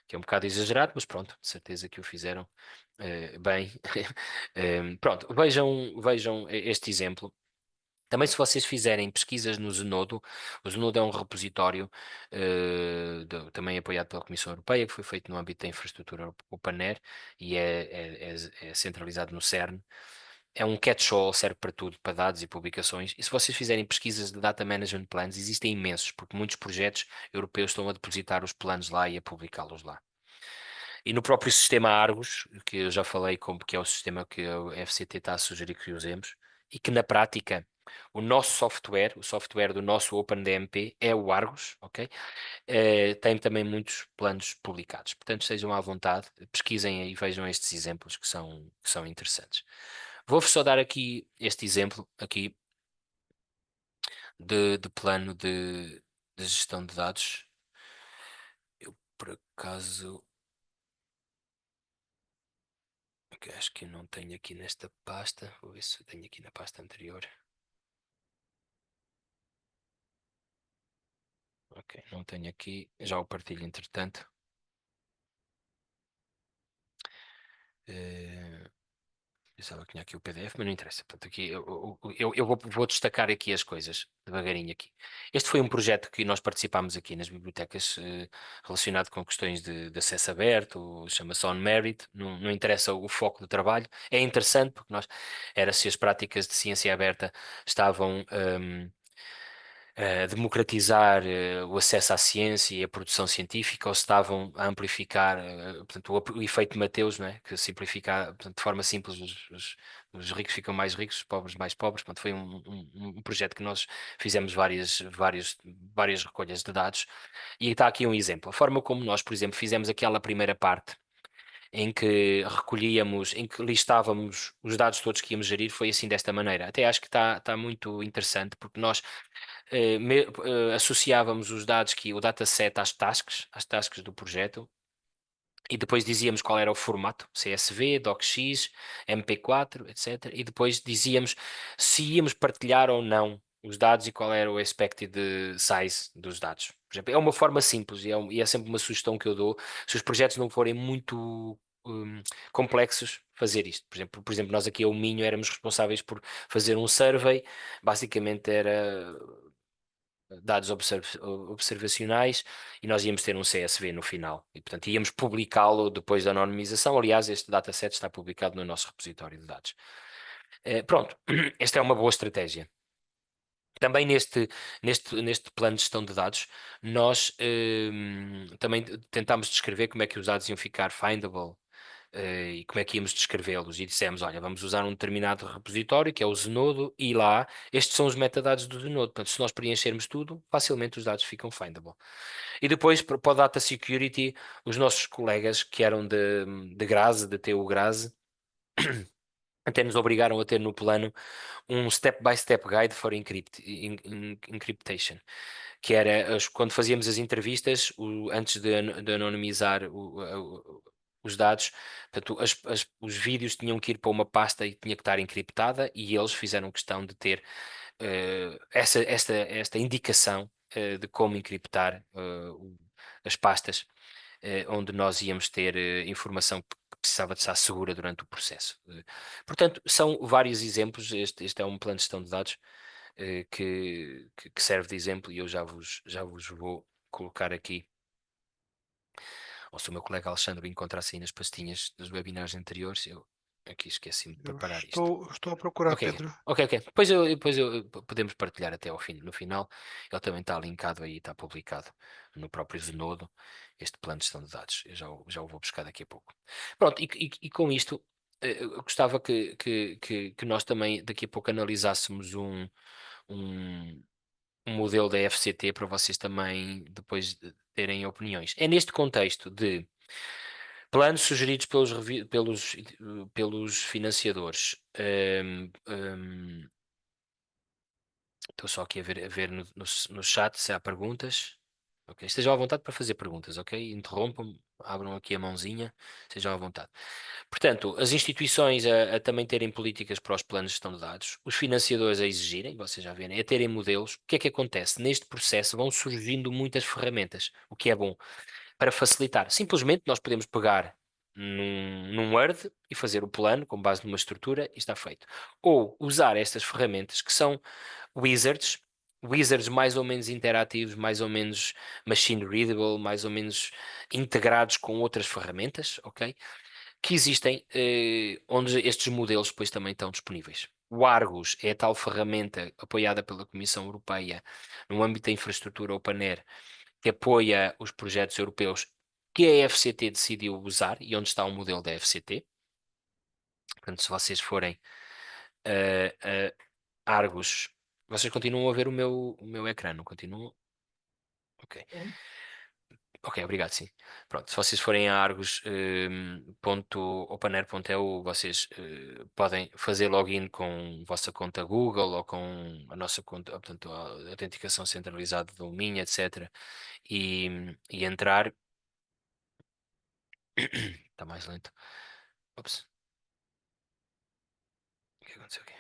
que é um bocado exagerado, mas pronto, de certeza que o fizeram bem. Pronto, vejam este exemplo. Também, se vocês fizerem pesquisas no Zenodo, o Zenodo é um repositório também apoiado pela Comissão Europeia, que foi feito no âmbito da infraestrutura OpenAIRE e é centralizado no CERN. É um catch-all, serve para tudo, para dados e publicações. E se vocês fizerem pesquisas de Data Management Plans, existem imensos, porque muitos projetos europeus estão a depositar os planos lá e a publicá-los lá. E no próprio sistema Argos, que eu já falei como que é o sistema que a FCT está a sugerir que usemos, e que na prática o nosso software, o software do nosso OpenDMP é o Argos, ok? Tem também muitos planos publicados. Portanto, sejam à vontade, pesquisem aí e vejam estes exemplos que são interessantes. Vou-vos só dar aqui este exemplo aqui de plano de gestão de dados. Eu, por acaso, que acho que eu não tenho aqui nesta pasta. Vou ver se eu tenho aqui na pasta anterior. Ok, não tenho aqui. Já o partilho entretanto. Eh, Pensava que tinha aqui o PDF, mas não interessa. Portanto, aqui eu vou destacar aqui as coisas devagarinho aqui. Este foi um projeto que nós participámos aqui nas bibliotecas relacionado com questões de acesso aberto, chama-se On Merit, não interessa o foco do trabalho. É interessante porque era se as práticas de ciência aberta estavam a democratizar o acesso à ciência e à produção científica, ou se estavam a amplificar, portanto, o efeito Mateus, não é? Que simplifica, portanto, de forma simples, os ricos ficam mais ricos, os pobres mais pobres. Portanto, foi um projeto que nós fizemos várias recolhas de dados, e está aqui um exemplo. A forma como nós, por exemplo, fizemos aquela primeira parte em que recolhíamos, em que listávamos os dados todos que íamos gerir, foi assim desta maneira. Até acho que está muito interessante, porque nós associávamos os dados o dataset às tasks do projeto, e depois dizíamos qual era o formato, CSV, DocX, MP4, etc. E depois dizíamos se íamos partilhar ou não os dados e qual era o expected size dos dados. Por exemplo, é uma forma simples e é sempre uma sugestão que eu dou. Se os projetos não forem muito complexos, fazer isto. Por exemplo, nós aqui ao Minho éramos responsáveis por fazer um survey, basicamente era dados observacionais, e nós íamos ter um CSV no final e portanto íamos publicá-lo depois da anonimização. Aliás, este dataset está publicado no nosso repositório de dados. Pronto, esta é uma boa estratégia. Também neste plano de gestão de dados, nós também tentámos descrever como é que os dados iam ficar findable, e como é que íamos descrevê-los, e dissemos, olha, vamos usar um determinado repositório, que é o Zenodo, e lá, estes são os metadados do Zenodo. Portanto, se nós preenchermos tudo, facilmente os dados ficam findable. E depois, para o Data Security, os nossos colegas que eram de Graze, de TU Graze, até nos obrigaram a ter no plano um step-by-step guide for encryptation, que era quando fazíamos as entrevistas, antes de anonimizar os dados, portanto, os vídeos tinham que ir para uma pasta e tinha que estar encriptada, e eles fizeram questão de ter esta indicação de como encriptar as pastas onde nós íamos ter informação que precisava de estar segura durante o processo. Portanto, são vários exemplos. Este é um plano de gestão de dados que serve de exemplo, e eu já vos vou colocar aqui. Ou se o meu colega Alexandre encontrasse aí nas pastinhas dos webinars anteriores, eu aqui esqueci-me de Eu preparar isto. estou a procurar, Ok, Pedro. ok. Podemos partilhar até ao fim. No final, ele também está linkado aí, está publicado no próprio Zenodo, este plano de gestão de dados. Eu já o vou buscar daqui a pouco. Pronto, e com isto, eu gostava que nós também daqui a pouco analisássemos um, um modelo da FCT para vocês também depois terem opiniões. É neste contexto de planos sugeridos pelos financiadores. Estou só aqui a ver no chat se há perguntas. Ok, estejam à vontade para fazer perguntas, ok? Interrompam-me, abram aqui a mãozinha, estejam à vontade. Portanto, as instituições a também terem políticas para os planos de gestão de dados, os financiadores a exigirem, vocês já verem, a terem modelos. O que é que acontece? Neste processo vão surgindo muitas ferramentas, o que é bom para facilitar. Simplesmente nós podemos pegar num Word e fazer o plano com base numa estrutura e está feito. Ou usar estas ferramentas que são wizards, wizards mais ou menos interativos, mais ou menos machine readable, mais ou menos integrados com outras ferramentas, ok? Que existem, onde estes modelos depois também estão disponíveis. O Argus é a tal ferramenta apoiada pela Comissão Europeia no âmbito da infraestrutura OpenAir, que apoia os projetos europeus que a FCT decidiu usar e onde está o modelo da FCT. Portanto, se vocês forem Argus, vocês continuam a ver o meu ecrã, não continuam? Ok. Ok, obrigado, sim. Pronto, se vocês forem a argus.openair.eu, vocês podem fazer login com a vossa conta Google ou com a nossa conta, portanto, a autenticação centralizada do Minha, etc. E entrar. Está mais lento. Ops, o que aconteceu aqui?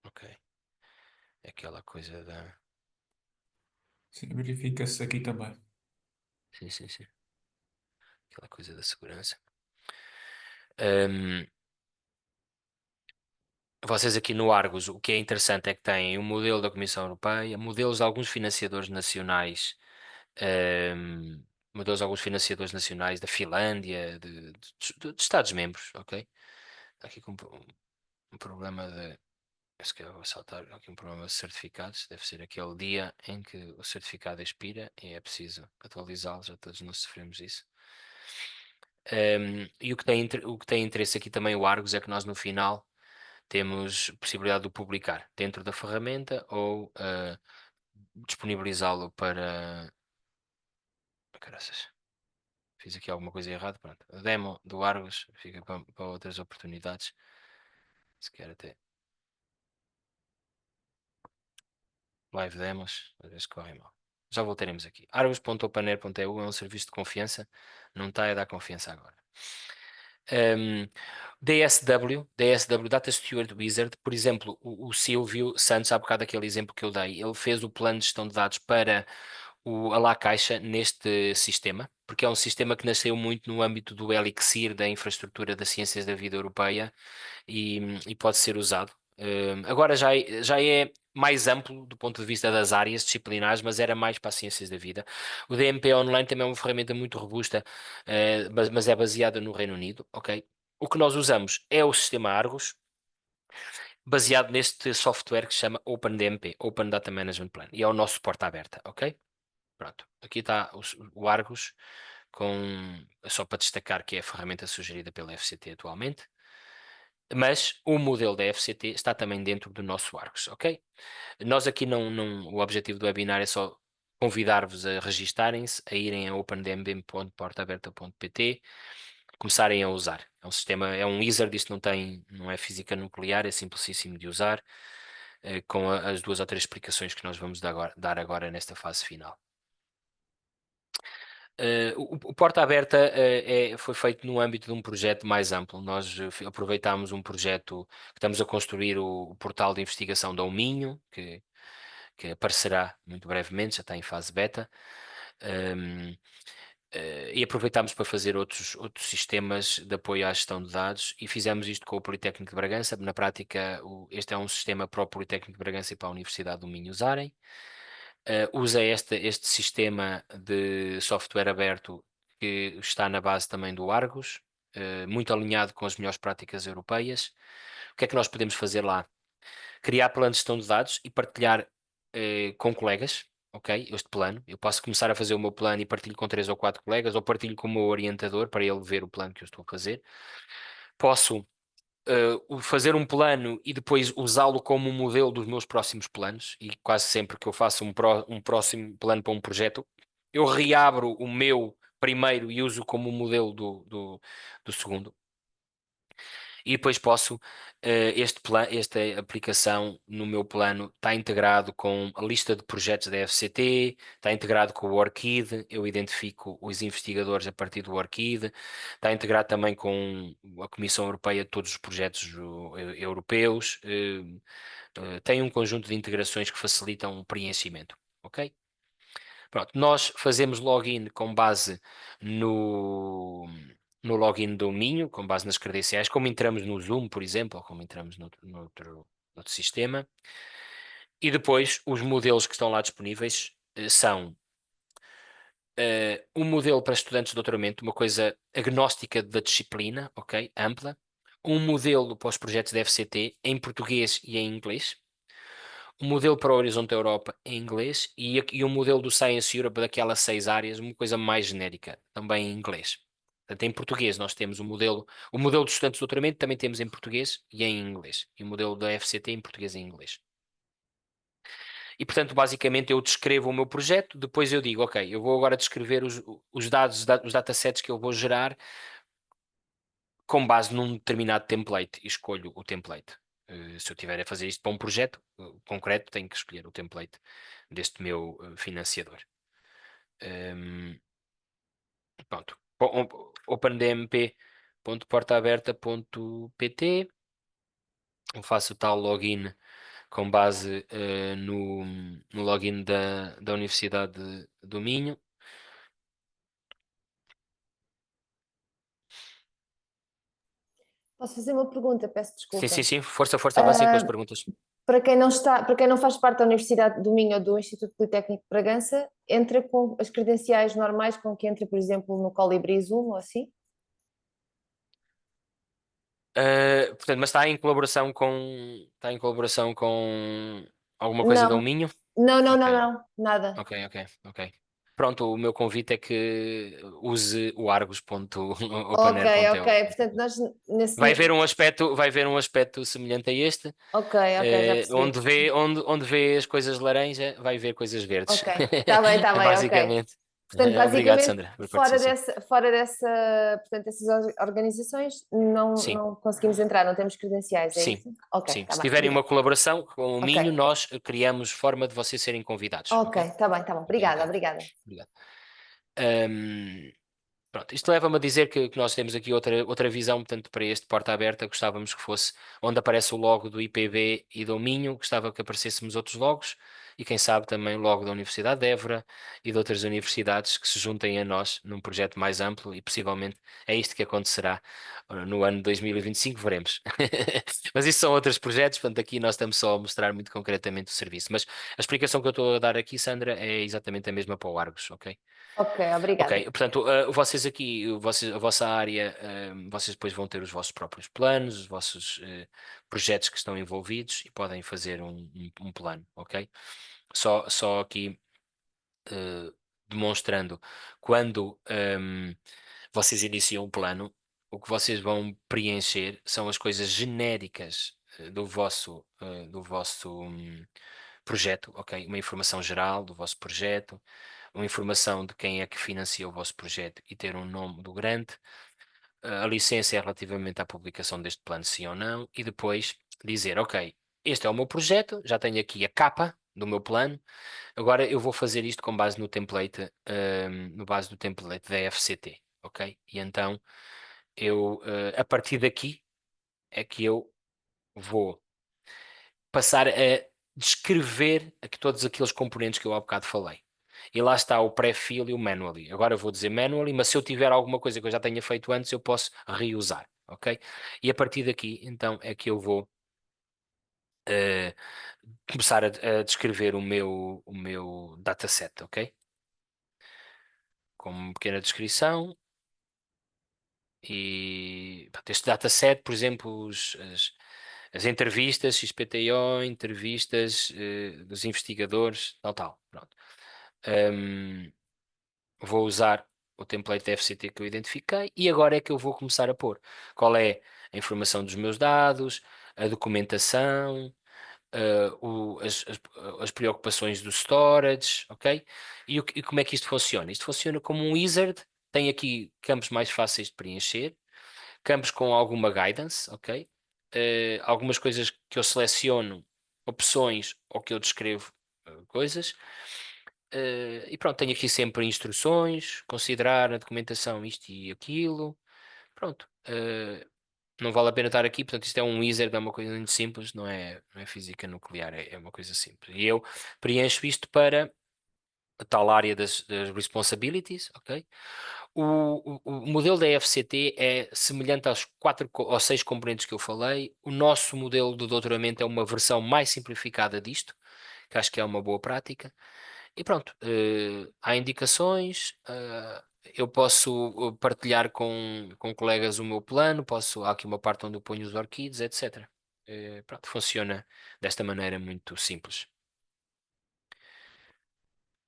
Ok, é aquela coisa da. Sim, verifica-se aqui também. Sim, sim, sim. Aquela coisa da segurança. Ahm, Vocês aqui no Argos, o que é interessante é que têm o modelo da Comissão Europeia, modelos de alguns financiadores nacionais, ahm, modelos de alguns financiadores nacionais da Finlândia, de Estados-membros, ok? Há aqui com um problema de. Se calhar vou saltar aqui um problema de certificados. Deve ser aquele dia em que o certificado expira e é preciso atualizá-lo. Já todos nós sofremos isso. E o que tem interesse aqui também, o Argos, é que nós no final temos possibilidade de o publicar dentro da ferramenta ou disponibilizá-lo para. Caraças, fiz aqui alguma coisa errada. Pronto. A demo do Argos fica para outras oportunidades. Se quer até live demos, às vezes correm mal. Já voltaremos aqui. Argos.openair.eu é um serviço de confiança, não está a dar confiança agora. DSW, Data Steward Wizard, por exemplo, o Silvio Santos, há bocado aquele exemplo que eu dei, ele fez o plano de gestão de dados para a La Caixa neste sistema, porque é um sistema que nasceu muito no âmbito do Elixir, da infraestrutura das ciências da vida europeia, e pode ser usado. Agora já é mais amplo do ponto de vista das áreas disciplinares, mas era mais para as ciências da vida. O DMP Online também é uma ferramenta muito robusta, mas é baseada no Reino Unido, ok? O que nós usamos é o sistema Argos, baseado neste software que se chama OpenDMP, Open Data Management Plan, e é o nosso porta aberta, ok? Pronto, aqui está o Argos, só para destacar que é a ferramenta sugerida pela FCT atualmente. Mas o modelo da FCT está também dentro do nosso Argos, ok? Nós aqui o objetivo do webinar é só convidar-vos a registarem-se, a irem a opendmbm.portaaberta.pt começarem a usar. É um sistema, é um wizard, isto não é física nuclear, é simplicíssimo de usar, com as duas ou três explicações que nós vamos dar agora nesta fase final. O Porta Aberta foi feito no âmbito de um projeto mais amplo. Nós aproveitámos um projeto que estamos a construir o portal de investigação da Minho, que aparecerá muito brevemente, já está em fase beta. Um, e aproveitámos para fazer outros sistemas de apoio à gestão de dados e fizemos isto com o Politécnico de Bragança. Na prática, este é um sistema para o Politécnico de Bragança e para a Universidade do Minho usarem. Usa este sistema de software aberto que está na base também do Argos, muito alinhado com as melhores práticas europeias. O que é que nós podemos fazer lá? Criar planos de gestão de dados e partilhar com colegas, ok? Este plano. Eu posso começar a fazer o meu plano e partilho com 3 ou 4 colegas, ou partilho com o meu orientador para ele ver o plano que eu estou a fazer. Posso fazer um plano e depois usá-lo como um modelo dos meus próximos planos, e quase sempre que eu faço um próximo plano para um projeto, eu reabro o meu primeiro e uso como modelo do segundo. E depois posso, esta aplicação no meu plano está integrado com a lista de projetos da FCT, está integrado com o ORCID, eu identifico os investigadores a partir do ORCID, está integrado também com a Comissão Europeia de todos os projetos europeus, tem um conjunto de integrações que facilitam o preenchimento, ok? Pronto, nós fazemos login com base no, no login do Minho, com base nas credenciais, como entramos no Zoom, por exemplo, ou como entramos noutro sistema. E depois, os modelos que estão lá disponíveis são um modelo para estudantes de doutoramento, uma coisa agnóstica da disciplina, ok? Ampla. Um modelo para os projetos da FCT em português e em inglês, um modelo para o Horizonte Europa em inglês e um modelo do Science Europe daquelas 6 áreas, uma coisa mais genérica, também em inglês. Portanto, em português nós temos o modelo dos estudantes de doutoramento também temos em português e em inglês, e o modelo da FCT em português e em inglês. E, portanto, basicamente eu descrevo o meu projeto, depois eu digo, ok, eu vou agora descrever os dados, os datasets que eu vou gerar com base num determinado template e escolho o template. Se eu tiver a fazer isto para um projeto concreto, tenho que escolher o template deste meu financiador. Pronto. opendmp.portaaberta.pt. Eu faço o tal login com base no login da Universidade do Minho. Posso fazer uma pergunta? Peço Sim, sim, desculpa. sim. Força, força, avancem com as Ah, perguntas. para quem não faz parte da Universidade do Minho ou do Instituto Politécnico de Bragança, entra com as credenciais normais com que entra, por exemplo, no Colibri Zoom ou assim? Portanto, mas está em colaboração com alguma coisa da Não, Minho? Ok, não, nada. ok, ok, ok. Pronto, o meu convite é que use o Ok, ok. argos.openair.eu. Portanto, nós nesse. Vai ver um aspecto semelhante a este, Ok, ok, já percebi. onde vê as coisas laranja, vai ver coisas verdes. Ok, está bem, ok. Basicamente. Portanto, Obrigado, basicamente, Sandra, por participação. portanto, dessas organizações, não, Sim, não conseguimos entrar, não temos credenciais, é sim, isso? Ok, sim. está Se bem, tiverem uma obrigada. colaboração com o Ok, Minho, nós criamos forma de vocês serem convidados, ok, ok? está bom, Ok, obrigada, ok. obrigada. Obrigado. Ahm, Pronto, isto leva-me a dizer que nós temos aqui outra visão, portanto, para este porta aberta, gostávamos que fosse onde aparece o logo do IPB e do Minho, gostava que aparecêssemos outros logos, e quem sabe também o logo da Universidade de Évora e de outras universidades que se juntem a nós num projeto mais amplo, e possivelmente é isto que acontecerá no ano de 2025, veremos. Mas isso são outros projetos, portanto, aqui nós estamos só a mostrar muito concretamente o serviço. Mas a explicação que eu estou a dar aqui, Sandra, é exatamente a mesma para o Argos, ok? Ok, Ok, obrigada. portanto, vocês aqui, a vossa área, vocês depois vão ter os vossos próprios planos, os vossos projetos que estão envolvidos e podem fazer um plano, ok? Só aqui eh, demonstrando quando vocês iniciam o plano, o que vocês vão preencher são as coisas genéricas do vosso projeto, ok? Uma informação geral do vosso projeto, uma informação de quem é que financia o vosso projeto e ter um nome do grande, a licença é relativamente à publicação deste plano, sim ou não, e depois dizer, ok, este é o meu projeto, já tenho aqui a capa do meu plano, agora eu vou fazer isto com base no template, no base do template da FCT, ok? E então eu, a partir daqui é que eu vou passar a descrever aqui todos aqueles componentes que eu há bocado falei. E lá está o pré-fill e o manually. Agora eu vou dizer manually, mas se eu tiver alguma coisa que eu já tenha feito antes, eu posso reusar, ok? E a partir daqui, então, é que eu vou eh, começar a descrever o meu dataset, ok? Com uma pequena descrição. E pronto, este dataset, por exemplo, as entrevistas, XPTO, entrevistas dos investigadores, tal, tal. Pronto. Ahm, vou usar o template da FCT que eu identifiquei e agora é que eu vou começar a pôr qual é a informação dos meus dados, a documentação, as preocupações do storage, ok? E como é que isto funciona? Isto funciona como um wizard, tem aqui campos mais fáceis de preencher, campos com alguma guidance, ok? Algumas coisas que eu seleciono, opções ou que eu descrevo coisas. E pronto, tenho aqui sempre instruções, considerar na documentação isto e aquilo. Pronto. Não vale a pena estar aqui, portanto, isto é um wizard, é uma coisa muito simples, não é física nuclear, é uma coisa simples. E eu preencho isto para a tal área das responsibilities, ok? O modelo da FCT é semelhante aos 6 componentes que eu falei. O nosso modelo de doutoramento é uma versão mais simplificada disto, que acho que é uma boa prática. E pronto, há indicações, eu posso partilhar com colegas o meu plano, há aqui uma parte onde eu ponho os orquídeos, etc. Pronto, funciona desta maneira muito simples.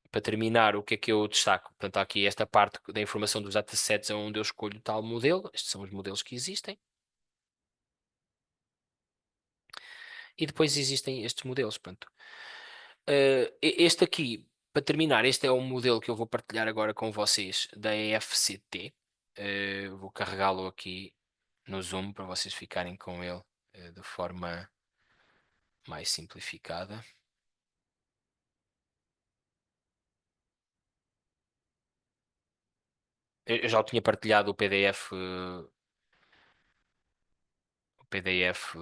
Para terminar, o que é que eu destaco? Portanto, há aqui esta parte da informação dos datasets onde eu escolho tal modelo. Estes são os modelos que existem. E depois existem estes modelos. Portanto, este aqui, para terminar, este é o modelo que eu vou partilhar agora com vocês da EFCT. Vou carregá-lo aqui no Zoom para vocês ficarem com ele de forma mais simplificada. Eu já o tinha partilhado o PDF,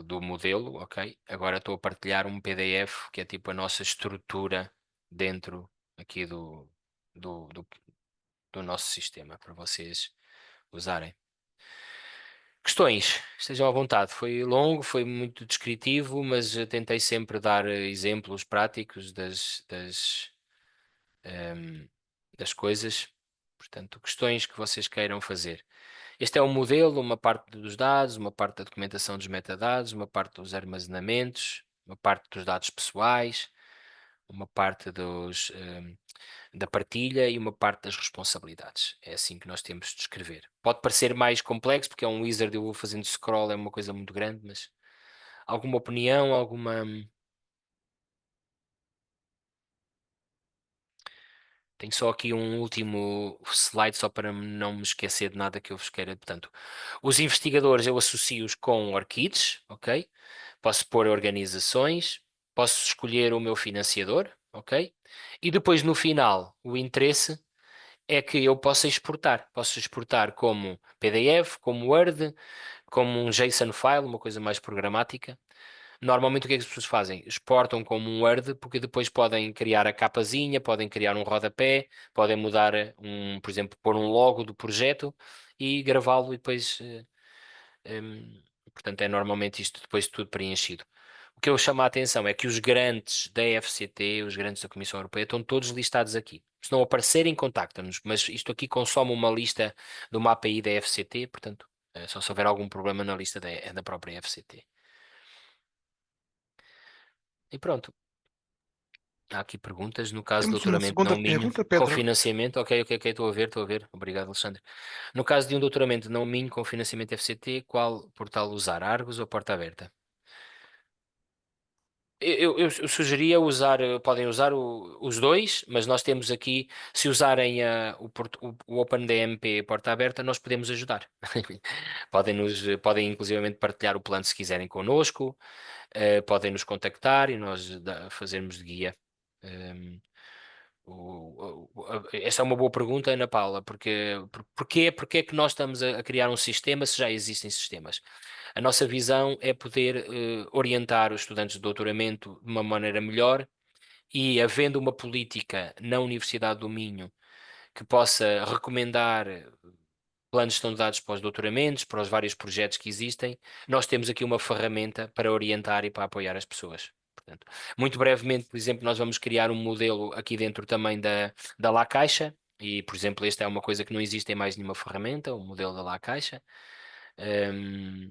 do modelo, ok? Agora estou a partilhar um PDF que é tipo a nossa estrutura dentro aqui do, do, do nosso sistema para vocês usarem. Questões, estejam à vontade. Foi longo, foi muito descritivo, mas tentei sempre dar exemplos práticos das coisas. Portanto, questões que vocês queiram fazer. Este é um modelo, uma parte dos dados, uma parte da documentação dos metadados, uma parte dos armazenamentos, uma parte dos dados pessoais, uma parte da partilha e uma parte das responsabilidades. É assim que nós temos de escrever. Pode parecer mais complexo, porque é um wizard, eu vou fazendo scroll, é uma coisa muito grande, mas alguma opinião, alguma. Tenho só aqui um último slide, só para não me esquecer de nada que eu vos queira. Portanto, os investigadores eu associo-os com orquídeos, ok? Posso pôr organizações, posso escolher o meu financiador, ok? E depois no final, o interesse é que eu possa exportar. Posso exportar como PDF, como Word, como um JSON file, uma coisa mais programática. Normalmente o que é que as pessoas fazem? Exportam como um Word, porque depois podem criar a capazinha, podem criar um rodapé, podem mudar por exemplo, pôr um logo do projeto e gravá-lo e depois, portanto, é normalmente isto depois tudo preenchido. O que eu chamo a atenção é que os grandes da FCT, os grandes da Comissão Europeia, estão todos listados aqui. Se não aparecerem, contactam-nos, mas isto aqui consome uma lista de uma API da FCT, portanto, só se houver algum problema na lista da própria FCT. E pronto. Há aqui perguntas. No caso de Temos uma doutoramento segunda não minho pergunta, com Pedro. financiamento, ok, ok, ok, estou a ver, estou a ver. Obrigado, Alexandre. No caso de um doutoramento não minho com financiamento FCT, qual portal usar? Argos ou Porta Aberta? Eu sugeria usar, podem usar os dois, mas nós temos aqui, se usarem o OpenDMP porta aberta, nós podemos ajudar. Podem inclusivamente partilhar o plano se quiserem connosco, podem nos contactar e nós fazermos de guia. Ehm, Esta é uma boa pergunta, Ana Paula, porque é que nós estamos a criar um sistema se já existem sistemas? A nossa visão é poder orientar os estudantes de doutoramento de uma maneira melhor e, havendo uma política na Universidade do Minho que possa recomendar planos standardizados para os doutoramentos, para os vários projetos que existem, nós temos aqui uma ferramenta para orientar e para apoiar as pessoas. Portanto, muito brevemente, por exemplo, nós vamos criar um modelo aqui dentro também da La Caixa, e, por exemplo, esta é uma coisa que não existe em mais nenhuma ferramenta, o modelo da La Caixa. Hum,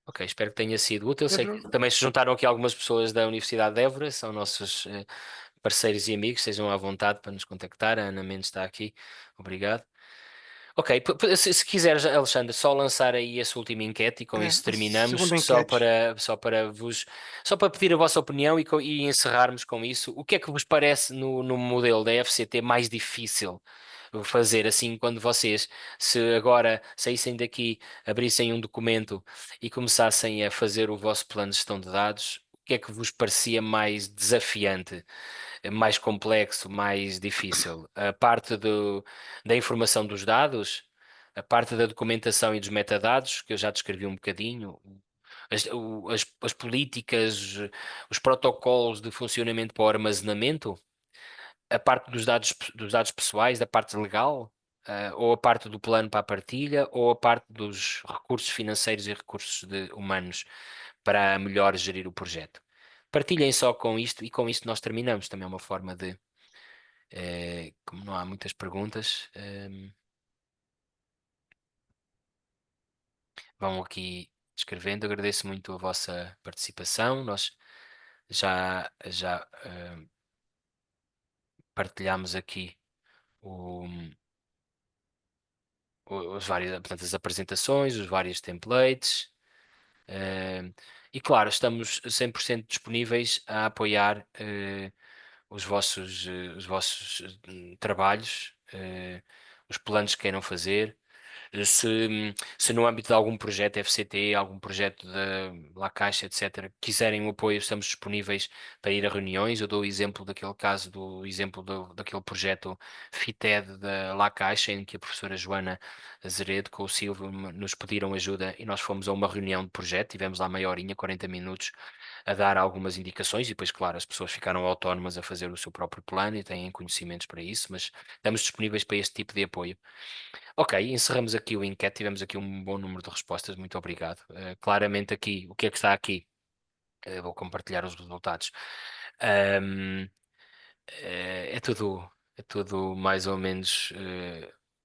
ok, espero que tenha sido útil. Sei que Pedro, também se juntaram aqui algumas pessoas da Universidade de Évora, são nossos parceiros e amigos, sejam à vontade para nos contactar. A Ana Mendes está aqui, obrigado. Ok, se quiseres, Alexandre, só lançar aí essa última enquete e com é, isso a terminamos, segunda enquete. só para pedir a vossa opinião e encerrarmos com isso. O que é que vos parece no modelo da FCT mais difícil fazer assim quando vocês, se agora saíssem daqui, abrissem um documento e começassem a fazer o vosso plano de gestão de dados? O que é que vos parecia mais desafiante? Mais complexo, mais difícil. A parte da informação dos dados, a parte da documentação e dos metadados, que eu já descrevi um bocadinho, as políticas, os protocolos de funcionamento para o armazenamento, a parte dos dados pessoais, da parte legal, ou a parte do plano para a partilha, ou a parte dos recursos financeiros e recursos humanos para melhor gerir o projeto. Partilhem só com isto e com isto nós terminamos. Também é uma forma de, como não há muitas perguntas, vão aqui escrevendo. Agradeço muito a vossa participação. Nós já partilhamos aqui o, os vários, portanto, as apresentações, os vários templates. E claro, estamos 100% disponíveis a apoiar os vossos trabalhos, os planos que queiram fazer. Se no âmbito de algum projeto FCT, algum projeto da La Caixa, etc., quiserem o apoio, estamos disponíveis para ir a reuniões. Eu dou o exemplo daquele caso, daquele projeto FITED da La Caixa, em que a professora Joana Azeredo com o Silvio nos pediram ajuda e nós fomos a uma reunião de projeto, tivemos lá meia horinha, 40 minutos, a dar algumas indicações e depois, claro, as pessoas ficaram autónomas a fazer o seu próprio plano e têm conhecimentos para isso, mas estamos disponíveis para este tipo de apoio. Ok, encerramos aqui o enquete, tivemos aqui um bom número de respostas, muito obrigado. Claramente aqui, o que é que está aqui? Vou compartilhar os resultados. Ahm, é tudo mais ou menos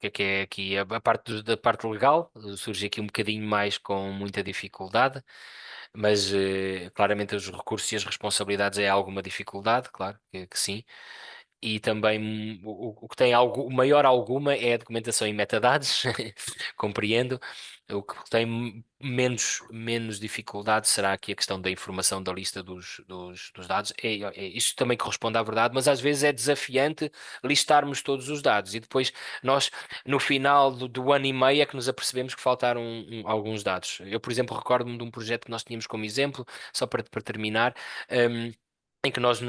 o que é aqui a parte da parte legal, surge aqui um bocadinho mais com muita dificuldade, mas claramente os recursos e as responsabilidades é alguma dificuldade, claro que sim. E também o que tem algo, o maior alguma é a documentação em metadados, compreendo. O que tem menos dificuldade será aqui a questão da informação da lista dos dados. Isso também corresponde à verdade, mas às vezes é desafiante listarmos todos os dados e depois nós, no final do ano e meio, é que nos apercebemos que faltaram alguns dados. Eu, por exemplo, recordo-me de um projeto que nós tínhamos como exemplo, só para terminar. hum, em que nós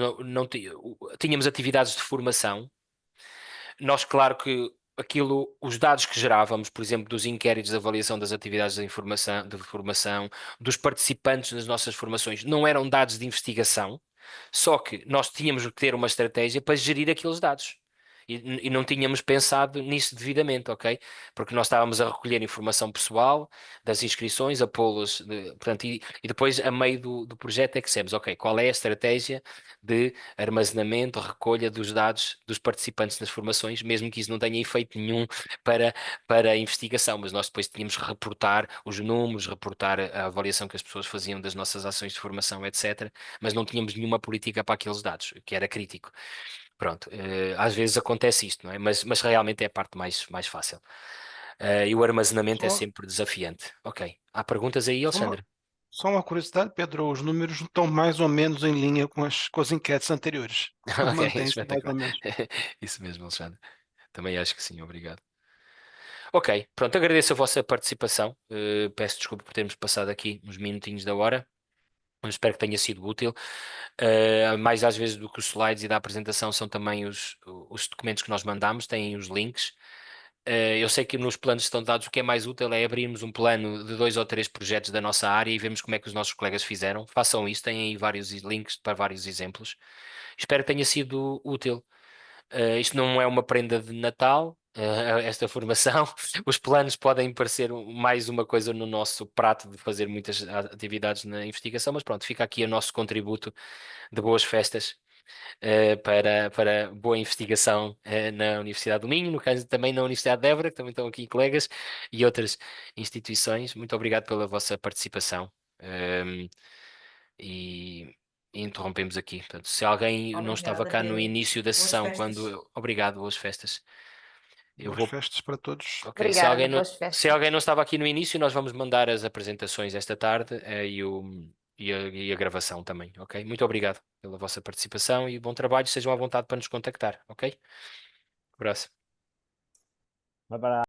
tínhamos atividades de formação. Nós, claro que os dados que gerávamos, por exemplo, dos inquéritos de avaliação das atividades de formação, dos participantes nas nossas formações, não eram dados de investigação, só que nós tínhamos que ter uma estratégia para gerir aqueles dados. E não tínhamos pensado nisso devidamente, ok? Porque nós estávamos a recolher informação pessoal das inscrições, a pô-los, portanto, e depois, a meio do projeto, é que sabemos, ok, qual é a estratégia de armazenamento, recolha dos dados dos participantes nas formações, mesmo que isso não tenha efeito nenhum para, para a investigação, mas nós depois tínhamos que reportar os números, reportar a avaliação que as pessoas faziam das nossas ações de formação, etc., mas não tínhamos nenhuma política para aqueles dados, o que era crítico. Pronto, às vezes acontece isto, não é? Mas realmente é a parte mais fácil. E o armazenamento é Só, sempre desafiante. Ok. Há perguntas aí, só uma, Alexandre? Só uma curiosidade, Pedro, os números estão mais ou menos em linha com as enquetes anteriores. Ok, Mantém-se mais espetacular. ou menos. Isso mesmo, Alexandre. Também acho que sim, obrigado. Ok, pronto, agradeço a vossa participação. Peço desculpa por termos passado aqui uns minutinhos da hora. Mas espero que tenha sido útil. Mais às vezes do que os slides e da apresentação são também os documentos que nós mandamos, têm os links. Eu sei que nos planos que estão dados o que é mais útil é abrirmos um plano de 2 ou 3 projetos da nossa área e vemos como é que os nossos colegas fizeram. Façam isso, têm aí vários links para vários exemplos. Espero que tenha sido útil. Isto não é uma prenda de Natal, esta formação. Os planos podem parecer mais uma coisa no nosso prato de fazer muitas atividades na investigação, mas pronto, fica aqui o nosso contributo de boas festas para boa investigação na Universidade do Minho, no caso também na Universidade de Évora, que também estão aqui colegas, e outras instituições. Muito obrigado pela vossa participação. Um, e, e interrompemos aqui. Portanto, se alguém não estava Obrigada, cá no Pedro. início da Boas sessão, festas. Obrigado, boas festas. Eu Boas vou. festas para todos. Ok, Obrigada, boas se festas. alguém não estava aqui no início, nós vamos mandar as apresentações esta tarde e a gravação também, ok? Muito obrigado pela vossa participação e bom trabalho. Sejam à vontade para nos contactar, ok? Abraço.